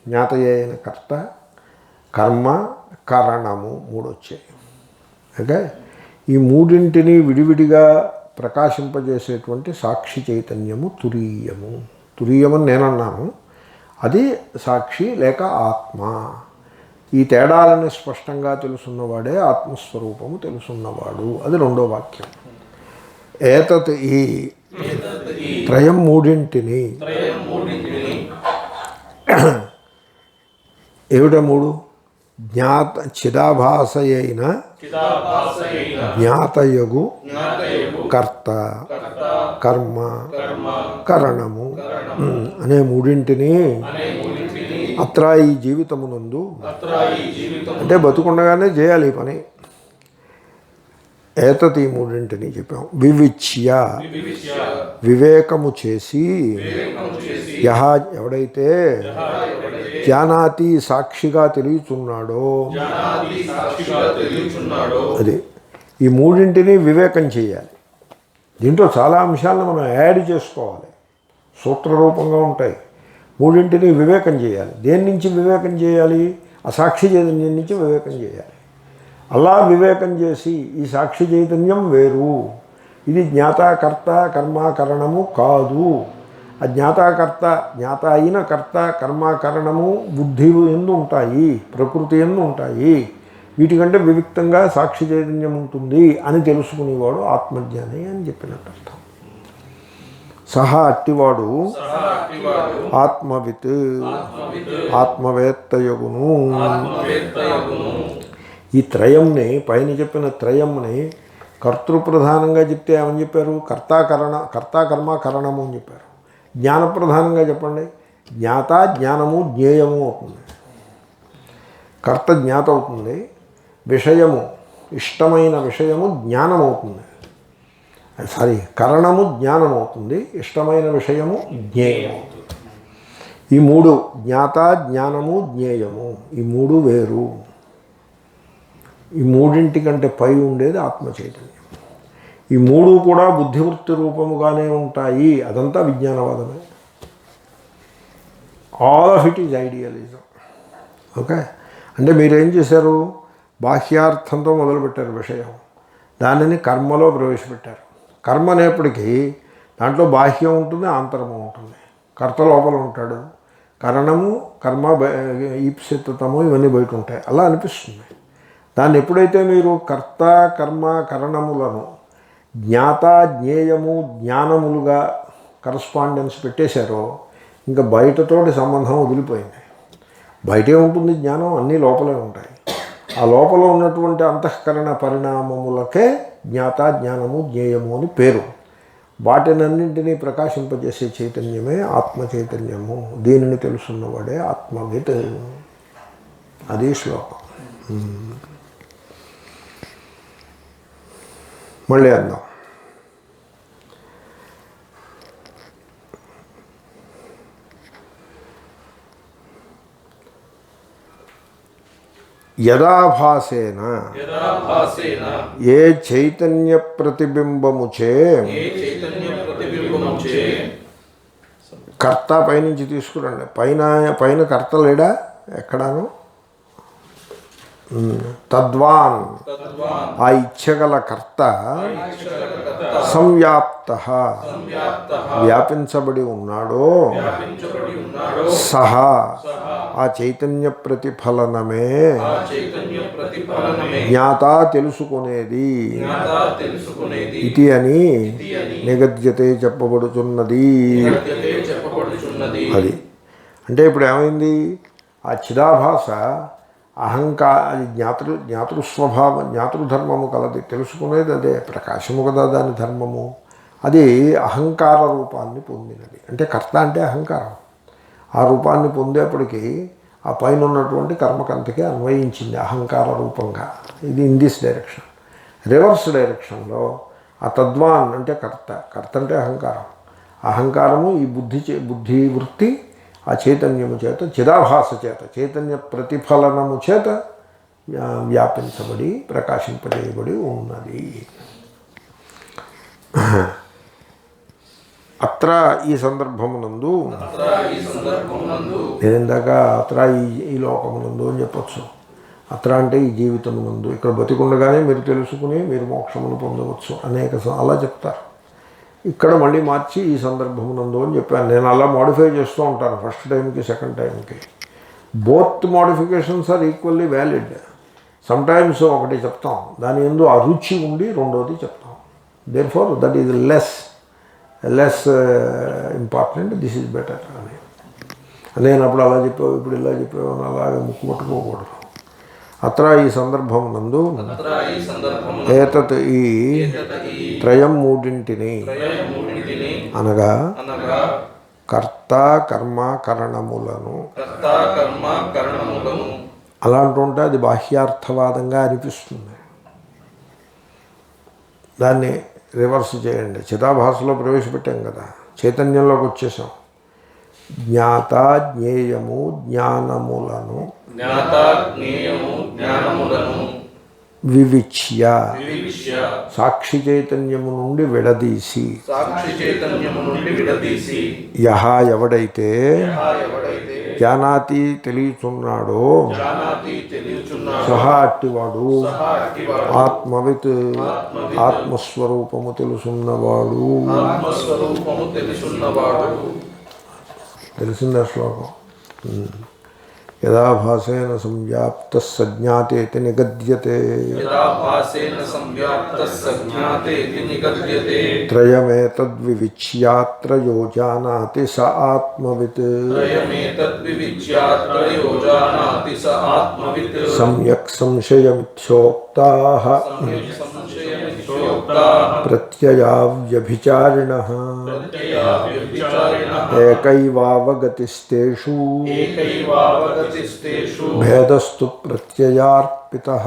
జ్ఞాతయే అయిన కర్త, కర్మ, కరణము, 3 వచ్చాయి. ఓకే, ఈ మూడింటిని విడివిడిగా ప్రకాశింపజేసేటువంటి సాక్షి చైతన్యము తురీయము. తురీయమని నేనన్నాను, అది సాక్షి లేక ఆత్మ. ఈ తేడాలని స్పష్టంగా తెలుసున్నవాడే ఆత్మస్వరూపము తెలుసున్నవాడు. అది 2వ వాక్యం. ఏతత్ ఈ త్రయం మూడింటిని, ఏమిట 3? జ్ఞాత చిదాభాస అయిన జ్ఞాతయగు కర్త, కర్మ, కరణము అనే మూడింటిని అత్ర ఈ జీవితమునందు, అంటే బతుకుండగానే చేయాలి ఈ పని. ఏతత్ ఈ మూడింటిని చెప్పాం. వివిచ్య, వివేకము చేసి, యహ ఎవడైతే జానాతి సాక్షిగా తెలియచున్నాడో, అది ఈ మూడింటిని వివేకం చేయాలి. దీంట్లో చాలా అంశాలను మనం యాడ్ చేసుకోవాలి, సూత్రరూపంగా ఉంటాయి. మూడింటిని వివేకం చేయాలి. దేని నుంచి వివేకం చేయాలి? ఆ సాక్షి చైతన్యం నుంచి వివేకం చేయాలి. అలా వివేకం చేసి ఈ సాక్షి చైతన్యం వేరు, ఇది జ్ఞాతాకర్త కర్మాకరణము కాదు. ఆ జ్ఞాతాకర్త, జ్ఞాత అయిన కర్త, కర్మాకరణము బుద్ధి ఎందు ఉంటాయి, ప్రకృతి ఎందు ఉంటాయి. వీటికంటే వివిక్తంగా సాక్షి చైతన్యం ఉంటుంది అని తెలుసుకునేవాడు ఆత్మజ్ఞాని అని చెప్పినట్టు అర్థం. సహా అట్టివాడు ఆత్మవిత్, ఆత్మవేత్తయగును. ఈ త్రయంని, పైన చెప్పిన త్రయంని కర్తృప్రధానంగా చెప్తే ఏమని చెప్పారు? కర్త కర్మ కరణము అని చెప్పారు. జ్ఞానప్రధానంగా చెప్పండి, జ్ఞాత జ్ఞానము జ్ఞేయము అవుతుంది. కర్త జ్ఞాత అవుతుంది, విషయము ఇష్టమైన విషయము జ్ఞానం అవుతుంది. సారీ, కరణము జ్ఞానం అవుతుంది, ఇష్టమైన విషయము జ్ఞేయం అవుతుంది. ఈ 3 జ్ఞాత జ్ఞానము జ్ఞేయము, ఈ 3 వేరు. ఈ మూడింటికంటే పై ఉండేది ఆత్మ చైతన్యం. ఈ 3 కూడా బుద్ధివృత్తి రూపముగానే ఉంటాయి. అదంతా విజ్ఞానవాదమే. All of it is idealism. Okay, అంటే మీరేం చేశారు? బాహ్యార్థంతో మొదలుపెట్టారు విషయం, దానిని కర్మలో ప్రవేశపెట్టారు. కర్మ అనేప్పటికీ దాంట్లో బాహ్యం ఉంటుంది, ఆంతరము ఉంటుంది. కర్త లోపల ఉంటాడు, కరణము కర్మ ఈప్సితము ఇవన్నీ బయట ఉంటాయి. అలా అనిపిస్తుంది. దాన్ని ఎప్పుడైతే మీరు కర్త కర్మ కరణములను జ్ఞాత జ్ఞేయము జ్ఞానములుగా కరస్పాండెన్స్ పెట్టేశారో, ఇంకా బయటతోటి సంబంధం వదిలిపోయింది. బయటే ఉంటుంది జ్ఞానం, అన్నీ లోపలే ఉంటాయి. ఆ లోపల ఉన్నటువంటి అంతఃకరణ పరిణామములకే జ్ఞాత జ్ఞానము జ్ఞేయము అని పేరు. వాటినన్నింటినీ ప్రకాశింపజేసే చైతన్యమే ఆత్మ చైతన్యము. దీనిని తెలుసున్నవాడే ఆత్మవిత్. అది శ్లోకం. మళ్ళీ అందాం. యదాభాసేన ఏ చైతన్య ప్రతిబింబముచే, కర్త పైనుంచి తీసుకురండి. పైన కర్త లేడా ఎక్కడాను? తద్వాన్ ఆ ఇచ్చగల కర్త సంవ్యాప్త వ్యాపించబడి ఉన్నాడో, సహా ఆ చైతన్య ప్రతిఫలనమే జ్ఞాత తెలుసుకునేది ఇది అని నిగద్యతే చెప్పబడుతున్నది. అది అంటే ఇప్పుడు ఏమైంది? ఆ చిదాభాస అది జ్ఞాతృస్వభావం, జ్ఞాతృధర్మము కలది. తెలుసుకునేది అదే, ప్రకాశము కదా దాని ధర్మము. అది అహంకార రూపాన్ని పొందినది. అంటే కర్త అంటే అహంకారం. ఆ రూపాన్ని పొందేప్పటికీ ఆ పైన ఉన్నటువంటి కర్మకంతకి అన్వయించింది అహంకార రూపంగా. ఇది ఇన్ దిస్ డైరెక్షన్. రివర్స్ డైరెక్షన్లో ఆ తద్వాన్ అంటే కర్త అంటే అహంకారం. అహంకారము ఈ బుద్ధి వృత్తి ఆ చైతన్యము చేత, చిదాభాస చేత, చైతన్య ప్రతిఫలనము చేత వ్యాపించబడి ప్రకాశింపజేయబడి ఉన్నది. అత్ర ఈ సందర్భమునందు, నేను ఇందాక అత్ర ఈ లోకమునందు అని చెప్పచ్చు. అత్ర అంటే ఈ జీవితమునందు, ఇక్కడ బతికుండగానే మీరు తెలుసుకుని మీరు మోక్షమును పొందవచ్చు అలా చెప్తారు. ఇక్కడ మళ్ళీ మార్చి ఈ సందర్భమునందు అని చెప్పాను. నేను అలా మోడిఫై చేస్తూ ఉంటాను ఫస్ట్ టైంకి సెకండ్ టైంకి. Both modifications are equally valid. Sometimes ఒకటి చెప్తాం, దాని యందు అరుచి ఉండి రెండోది చెప్తాం. Therefore that is less important, this is better అని. నేను అప్పుడు అలా చెప్పావు, ఇప్పుడు ఇలా చెప్పావు అని అలాగే ముక్కు పట్టుకోకూడదు. అత్ర ఈ సందర్భమునందు ఏతత్ ఈ త్రయం మూడింటిని అనగా కర్త కర్మ కరణములను అలా అంటుంటే అది బాహ్యార్థవాదంగా అనిపిస్తుంది. దాన్ని రివర్స్ చేయండి. చిదాభాసలో ప్రవేశపెట్టాం కదా, చైతన్యంలోకి వచ్చేసాం. జ్ఞాత జ్ఞేయము జ్ఞానములను వివిచ్య సాక్షి చైతన్యము నుండి విడదీసి యహ ఎవడైతే జానాతి తెలియచున్నాడో సహా అట్టివాడు ఆత్మవిత్ ఆత్మస్వరూపము తెలుసున్నవాడు. తెలిసిందా శ్లోకం? యదా భాసేన సంవ్యాప్త సజ్ఞాతేతి నిగద్యతే త్రయమేతద్వివిచ్యాత్రయో జానాతి స ఆత్మవిత్ సమ్యక్ సంశయమిత్యోక్తాః ప్రత్యయావ్యభిచారిణః ఏకైవావగతిస్తేషు భేదస్తు ప్రత్యయార్పితః.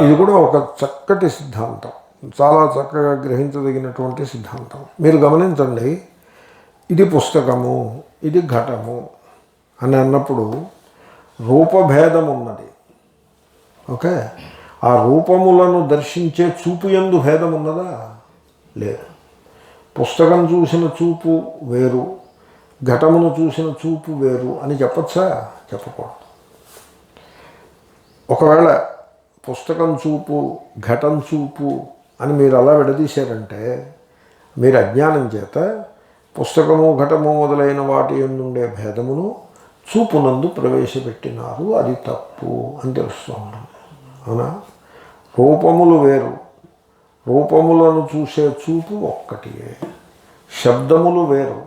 ఇది కూడా ఒక చక్కటి సిద్ధాంతం, చాలా చక్కగా గ్రహించదగినటువంటి సిద్ధాంతం. మీరు గమనించండి, ఇది పుస్తకము, ఇది ఘటము అని అన్నప్పుడు రూపభేదం ఉన్నది. ఓకే, ఆ రూపములను దర్శించే చూపు యందు భేదం ఉన్నదా? లేదు. పుస్తకం చూసిన చూపు వేరు, ఘటమును చూసిన చూపు వేరు అని చెప్పచ్చా? చెప్పకూడదు. ఒకవేళ పుస్తకం చూపు ఘటం చూపు అని మీరు అలా విడదీశారంటే మీరు అజ్ఞానం చేత పుస్తకము ఘటము మొదలైన వాటి యందుండే భేదమును చూపునందు ప్రవేశపెట్టినారు. అది తప్పు అని తెలుస్తూ ఉంటుంది. అవునా? రూపములు వేరు, రూపములను చూసే చూపు ఒక్కటియే. శబ్దములు వేరు,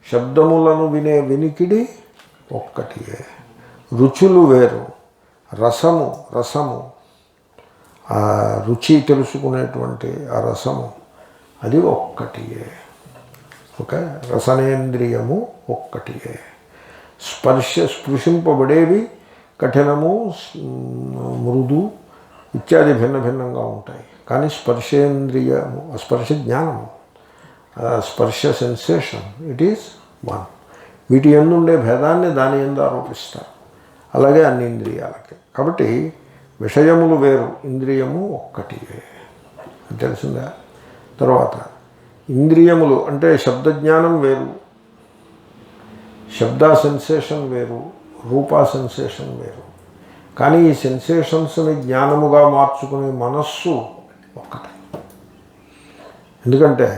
శబ్దములను వినే వినికిడి ఒక్కటియే. రుచులు వేరు, రసము ఆ రుచి తెలుసుకునేటువంటి ఆ రసము అది ఒక్కటియే. ఓకే, రసనేంద్రియము ఒక్కటియే. స్పృశింపబడేవి కఠినము, మృదు ఇత్యాది భిన్న భిన్నంగా ఉంటాయి. కానీ స్పర్శేంద్రియము, స్పర్శ జ్ఞానము, స్పర్శ సెన్సేషన్, ఇట్ ఈస్ వన్. వీటి యందుండే భేదాన్ని దాని యందు ఆరోపిస్తారు. అలాగే అన్ని ఇంద్రియాలకి. కాబట్టి విషయములు వేరు, ఇంద్రియము ఒక్కటియే. తెలిసిందా? తర్వాత ఇంద్రియములు అంటే శబ్దజ్ఞానం వేరు, శబ్ద సెన్సేషన్ వేరు, రూపా సెన్సేషన్ వేరు. కానీ ఈ సెన్సేషన్స్ని జ్ఞానముగా మార్చుకునే మనస్సు ఒక్కటే. ఎందుకంటే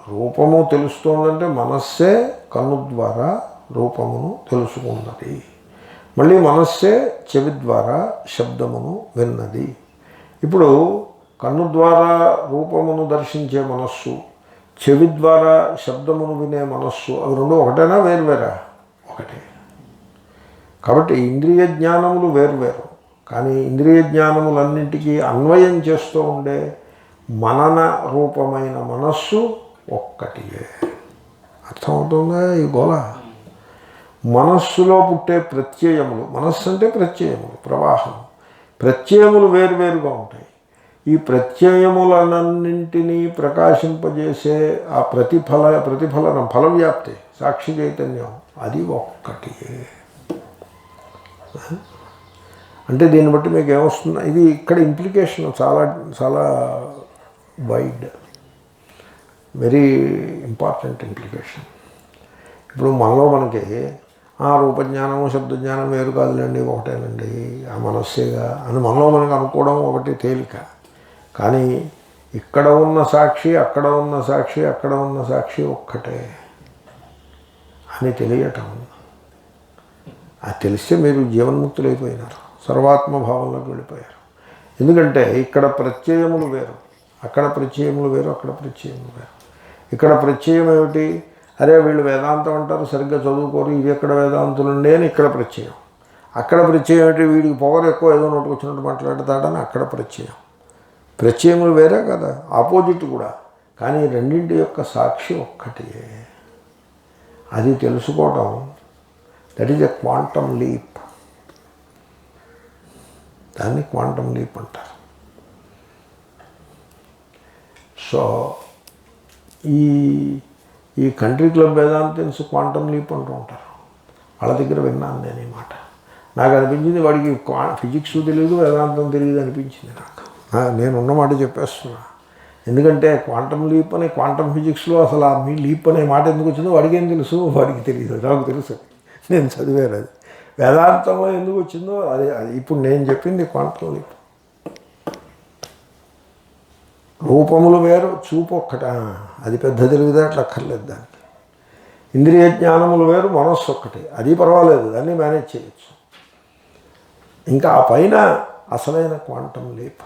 రూపము తెలుస్తోందంటే మనస్సే కన్ను ద్వారా రూపమును తెలుసుకున్నది. మళ్ళీ మనస్సే చెవి ద్వారా శబ్దమును విన్నది. ఇప్పుడు కన్ను ద్వారా రూపమును దర్శించే మనస్సు, చెవి ద్వారా శబ్దమును వినే మనస్సు, అవి రెండు ఒకటేనా వేరువేరా? ఒకటే. కాబట్టి ఇంద్రియ జ్ఞానములు వేరు, కానీ ఇంద్రియ జ్ఞానములన్నింటికీ అన్వయం చేస్తూ ఉండే మనన రూపమైన మనస్సు ఒక్కటియే. అర్థమవుతుందా ఈ గోళ? మనస్సులో పుట్టే ప్రత్యయములు, మనస్సు అంటే ప్రత్యయములు, ప్రవాహం, ప్రత్యయములు వేరువేరుగా ఉంటాయి. ఈ ప్రత్యయములన్నింటినీ ప్రకాశింపజేసే ఆ ప్రతిఫలనం, ఫలవ్యాప్తి, సాక్షి చైతన్యం, అది ఒక్కటియే. అంటే దీన్ని బట్టి మీకు ఏమొస్తుంది? ఇది ఇక్కడ ఇంప్లికేషన్ చాలా చాలా వైడ్, వెరీ ఇంపార్టెంట్ ఇంప్లికేషన్. ఇప్పుడు మనకి రూపజ్ఞానము శబ్దజ్ఞానం వేరు కాదులేండి, ఒకటేనండి, ఆ మనస్సేగా అని మనలో మనకు అనుకోవడం ఒకటి తేలిక. కానీ ఇక్కడ ఉన్న సాక్షి, అక్కడ ఉన్న సాక్షి, అక్కడ ఉన్న సాక్షి ఒక్కటే అని తెలియటం. అది తెలిస్తే మీరు జీవన్ముక్తులైపోయినారు, సర్వాత్మభావంలోకి వెళ్ళిపోయారు. ఎందుకంటే ఇక్కడ ప్రత్యయములు వేరు, అక్కడ ప్రత్యయములు వేరు, అక్కడ ప్రత్యయములు వేరు. ఇక్కడ ప్రత్యయం ఏమిటి? అరే వీళ్ళు వేదాంతం అంటారు, సరిగ్గా చదువుకోరు, ఇది ఎక్కడ వేదాంతులండి అని ఇక్కడ ప్రత్యయం. అక్కడ ప్రత్యయం ఏమిటి? వీడికి పొగరు ఎక్కువ, ఏదో నోటుకు వచ్చినట్టు మాట్లాడతాడని అక్కడ ప్రత్యయం. ప్రత్యయములు వేరే కదా, ఆపోజిట్ కూడా. కానీ రెండింటి యొక్క సాక్షి ఒక్కటియే. అది తెలుసుకోవడం, that is a quantum leap. దాన్ని క్వాంటమ్ లీప్ అంటారు. సో ఈ కంట్రీ క్లబ్ వేదాంతన్స్ క్వాంటమ్ లీప్ అంటూ ఉంటారు. వాళ్ళ దగ్గర విన్నాను నేను ఈ మాట. నాకు అనిపించింది వాడికి ఫిజిక్స్ తెలియదు, వేదాంతం తెలియదు అనిపించింది నాకు. నేను ఉన్నమాట చెప్పేస్తున్నా. ఎందుకంటే క్వాంటమ్ లీప్ అనే క్వాంటమ్ ఫిజిక్స్లో అసలు ఆ మీ లీప్ అనే మాట ఎందుకు వచ్చిందో వాడికి ఏం తెలుసు, వాడికి తెలియదు, నాకు తెలుసు, నేను చదివాను. అది వేదాంతంలో ఎందుకు వచ్చిందో అది ఇప్పుడు నేను చెప్పింది క్వాంటమ్ లీప్. రూపములు వేరు, చూపు ఒక్కట, అది పెద్ద తెలివితేటలు అక్కర్లేదు దానికి. ఇంద్రియ జ్ఞానములు వేరు, మనస్సు ఒక్కటి, అది పర్వాలేదు, దాన్ని మేనేజ్ చేయొచ్చు. ఇంకా ఆ పైన అసలైన క్వాంటమ్ లీప్.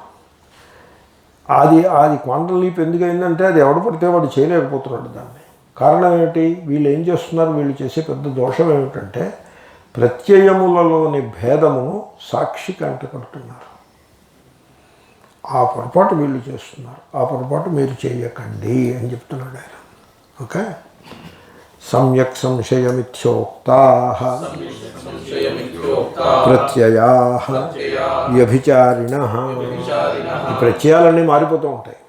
అది క్వాంటమ్ లీప్ ఎందుకైందంటే అది ఎవడు పడితే వాడు చేయలేకపోతున్నాడు దాన్ని. కారణం ఏమిటి? వీళ్ళు ఏం చేస్తున్నారు? వీళ్ళు చేసే పెద్ద దోషం ఏమిటంటే ప్రత్యయములలోని భేదమును సాక్షికి అంటకడుతున్నారు. ఆ పొరపాటు వీళ్ళు చేస్తున్నారు. ఆ పొరపాటు మీరు చేయకండి అని చెప్తున్నాడు ఆయన. ఓకే. సమ్యక్ సంశయమిత్యోక్తాః ప్రత్యయాః వ్యభిచారిణః. ఈ ప్రత్యయాలన్నీ మారిపోతూ ఉంటాయి.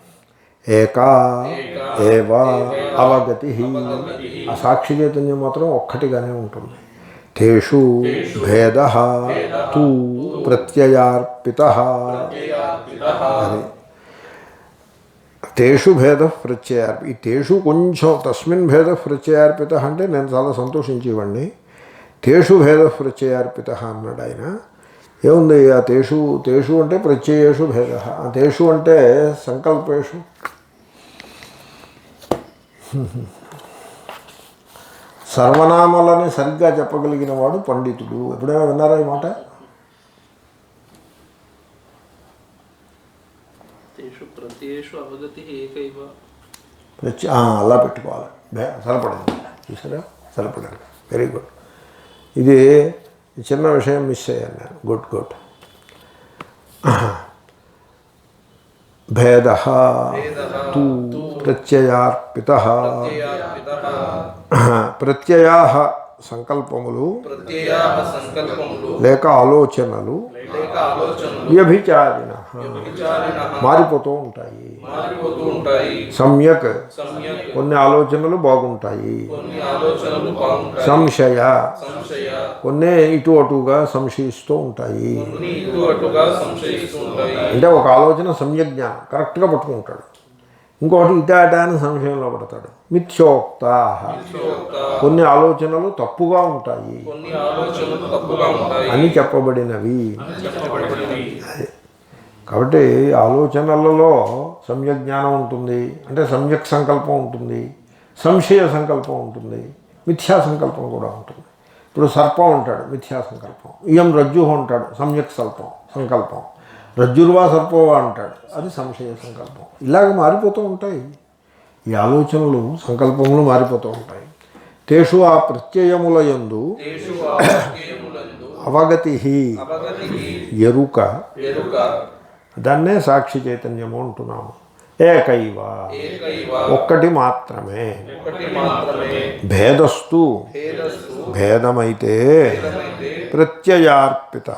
ఏకా ఏవ అవగతి. ఆ సాక్షి చైతన్యం మాత్రం ఒక్కటిగానే ఉంటుంది. తేషు భేదః తు ప్రత్యయార్పితః. అది తేషు భేద ప్రత్యయార్పి. ఈ తేషు కొంచెం తస్మిన్ భేద ప్రత్యయార్పిత అంటే నేను చాలా సంతోషించేవాడిని. తేషు భేద ప్రత్యయార్పిత అన్నాడు ఆయన. ఏముంది ఆ తేషు అంటే ప్రత్యయేషు భేద. తేషు అంటే సంకల్పేషు. సర్వనామాలని సరిగ్గా చెప్పగలిగిన వాడు పండితుడు. ఎప్పుడైనా విన్నారా ఈ మాట? అలా పెట్టుకోవాలి. సరిపడింది, చూసారా? సరిపడింది. Very good. ఇది చిన్న విషయం మిస్ అయ్యాను నేను. గుడ్. భేద తు ప్రత్యయార్పిత. ప్రత్యయా సంకల్పములు లేక ఆలోచనలు వ్యభిచారిణ మారిపోతూ ఉంటాయి. సమ్యక్ కొన్ని ఆలోచనలు బాగుంటాయి. సంశయ కొన్ని ఇటు అటుగా సంశయిస్తూ ఉంటాయి. అంటే ఒక ఆలోచన సమ్యక్ జ్ఞానం కరెక్ట్గా పట్టుకుంటాడు, ఇంకొకటి ఇటాట అని సంశయంలో పడతాడు. మిథ్యోక్తా కొన్ని ఆలోచనలు తప్పుగా ఉంటాయి అని చెప్పబడినవి. కాబట్టి ఆలోచనలలో సమ్యక్ జ్ఞానం ఉంటుంది, అంటే సమ్యక్ సంకల్పం ఉంటుంది, సంశయ సంకల్పం ఉంటుంది, మిథ్యా సంకల్పం కూడా ఉంటుంది. ఇప్పుడు సర్పం అంటాడు, మిథ్యా సంకల్పం. ఇయం రజ్జు అంటాడు, సమ్యక్ సంకల్పం. రజ్జుర్వా సర్పోవా అంటాడు, అది సంశయ సంకల్పం. ఇలాగ మారిపోతూ ఉంటాయి ఈ ఆలోచనలు, సంకల్పములు మారిపోతూ ఉంటాయి. తేషు ఆ ప్రత్యయముల యందు అవగతి అవగతిః ఎరుక ఎరుక దాన్నే సాక్షి చైతన్యము అంటున్నాము. ఏకైవ ఏకైవ ఒక్కటి మాత్రమే. ఒకటి మాత్రమే భేదస్తు భేదస్తు భేదమైతే భేదమైతే ప్రత్యయార్పిత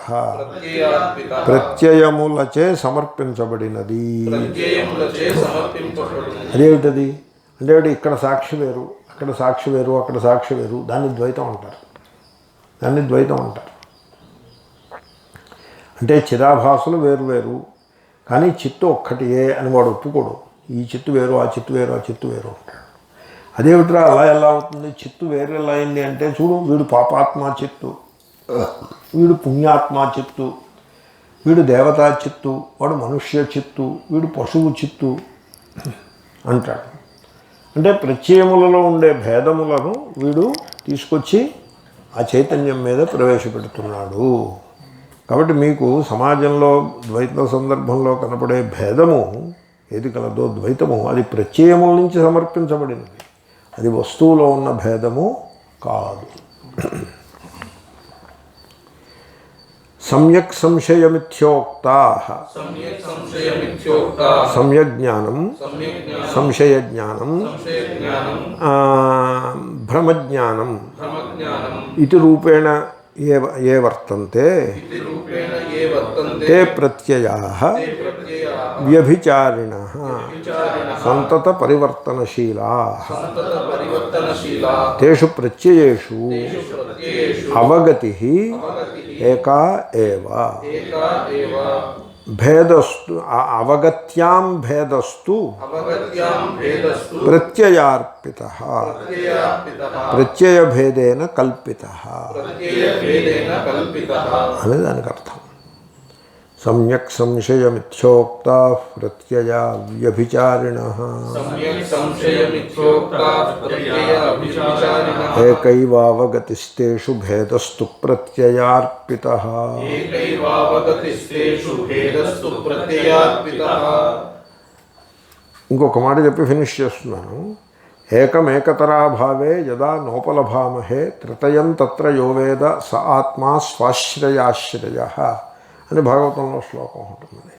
ప్రత్యయార్పిత ప్రత్యయములచే సమర్పించబడినది. ప్రత్యయములచే సమర్పించబడును. అదేమిటది అంటే ఇక్కడ సాక్షి వేరు, అక్కడ సాక్షి వేరు, అక్కడ సాక్షి వేరు, దాన్ని ద్వైతం అంటారు. దాన్ని ద్వైతం అంటారు. అంటే చిదాభాసులు వేరు వేరు కానీ చిత్తు ఒక్కటియే అని వాడు ఒప్పుకోడు. ఈ చిత్తు వేరు, ఆ చిత్తు వేరు, ఆ చిత్తు వేరు అంటాడు. అదేమిట్రా అలా ఎలా అవుతుంది? చిత్తు వేరు ఎలా అయింది అంటే చూడు, వీడు పాపాత్మ చిత్తు, వీడు పుణ్యాత్మ చిత్తు, వీడు దేవతా చిత్తు, వాడు మనుష్య చిత్తు, వీడు పశువు చిత్తు అంటాడు. అంటే ప్రత్యయములలో ఉండే భేదములను వీడు తీసుకొచ్చి ఆ చైతన్యం మీద ప్రవేశపెడుతున్నాడు. కాబట్టి మీకు సమాజంలో ద్వైత సందర్భంలో కనపడే భేదము ఏది కలదో ద్వైతము, అది ప్రత్యయముల నుంచి సమర్పించబడినది. అది వస్తువులో ఉన్న భేదము కాదు. సమ్యక్ సంశయమిత్యోక్తా సమ్యక్ సంశయమిత్యోక్త సమ్యక్ జ్ఞానం సమ్యక్ జ్ఞానం సంశయ జ్ఞానం సంశయ జ్ఞానం భ్రమజ్ఞానం బ్రహ్మజ్ఞానం ఇది రూపేణ ఏ వర్తంతే ఇది రూపేణ ఏ వర్తంతే తే ప్రత్యయా తే ప్రత్యయాః వ్యభిచారిణ విచారిణః సంతత పరివర్తనశీలా సంతత పరివర్తనశీలా తేషు ప్రత్యయేషు ప్రత్యయేషు అవగతి అవగతిః ఏకా ఏవ. ఏకా ఏవ భేదస్తు అవగత్యాం భేదస్తు అవగత్యాం భేదస్తు ప్రత్యయార్పితః ప్రత్యయార్పితః ప్రత్యయభేదేన కల్పితః ప్రత్యయభేదేన కల్పితః అని దానికి అర్థం. సమ్యక్ సంశయమిత్యోక్తా ప్రత్యయా వ్యభిచారిణః సమ్యక్ సంశయమిత్యోక్త ప్రత్యయ విచారిణః ఏకైవావగతిస్తేషు భేదస్తు ప్రత్యయార్పితః. ఏకైవావగతిస్తేషు భేదస్తు ప్రత్యయార్పితః. ఇంకొక మాట చెప్పి ఫినిష్ చేస్తున్నాను. ఏకమేకతరాభావే యదా నోపలభామహే త్రితయం తత్ర యో వేద స ఆత్మా స్వాశ్రయాశ్రయ అని భాగవతంలో శ్లోకం ఉంటుంది.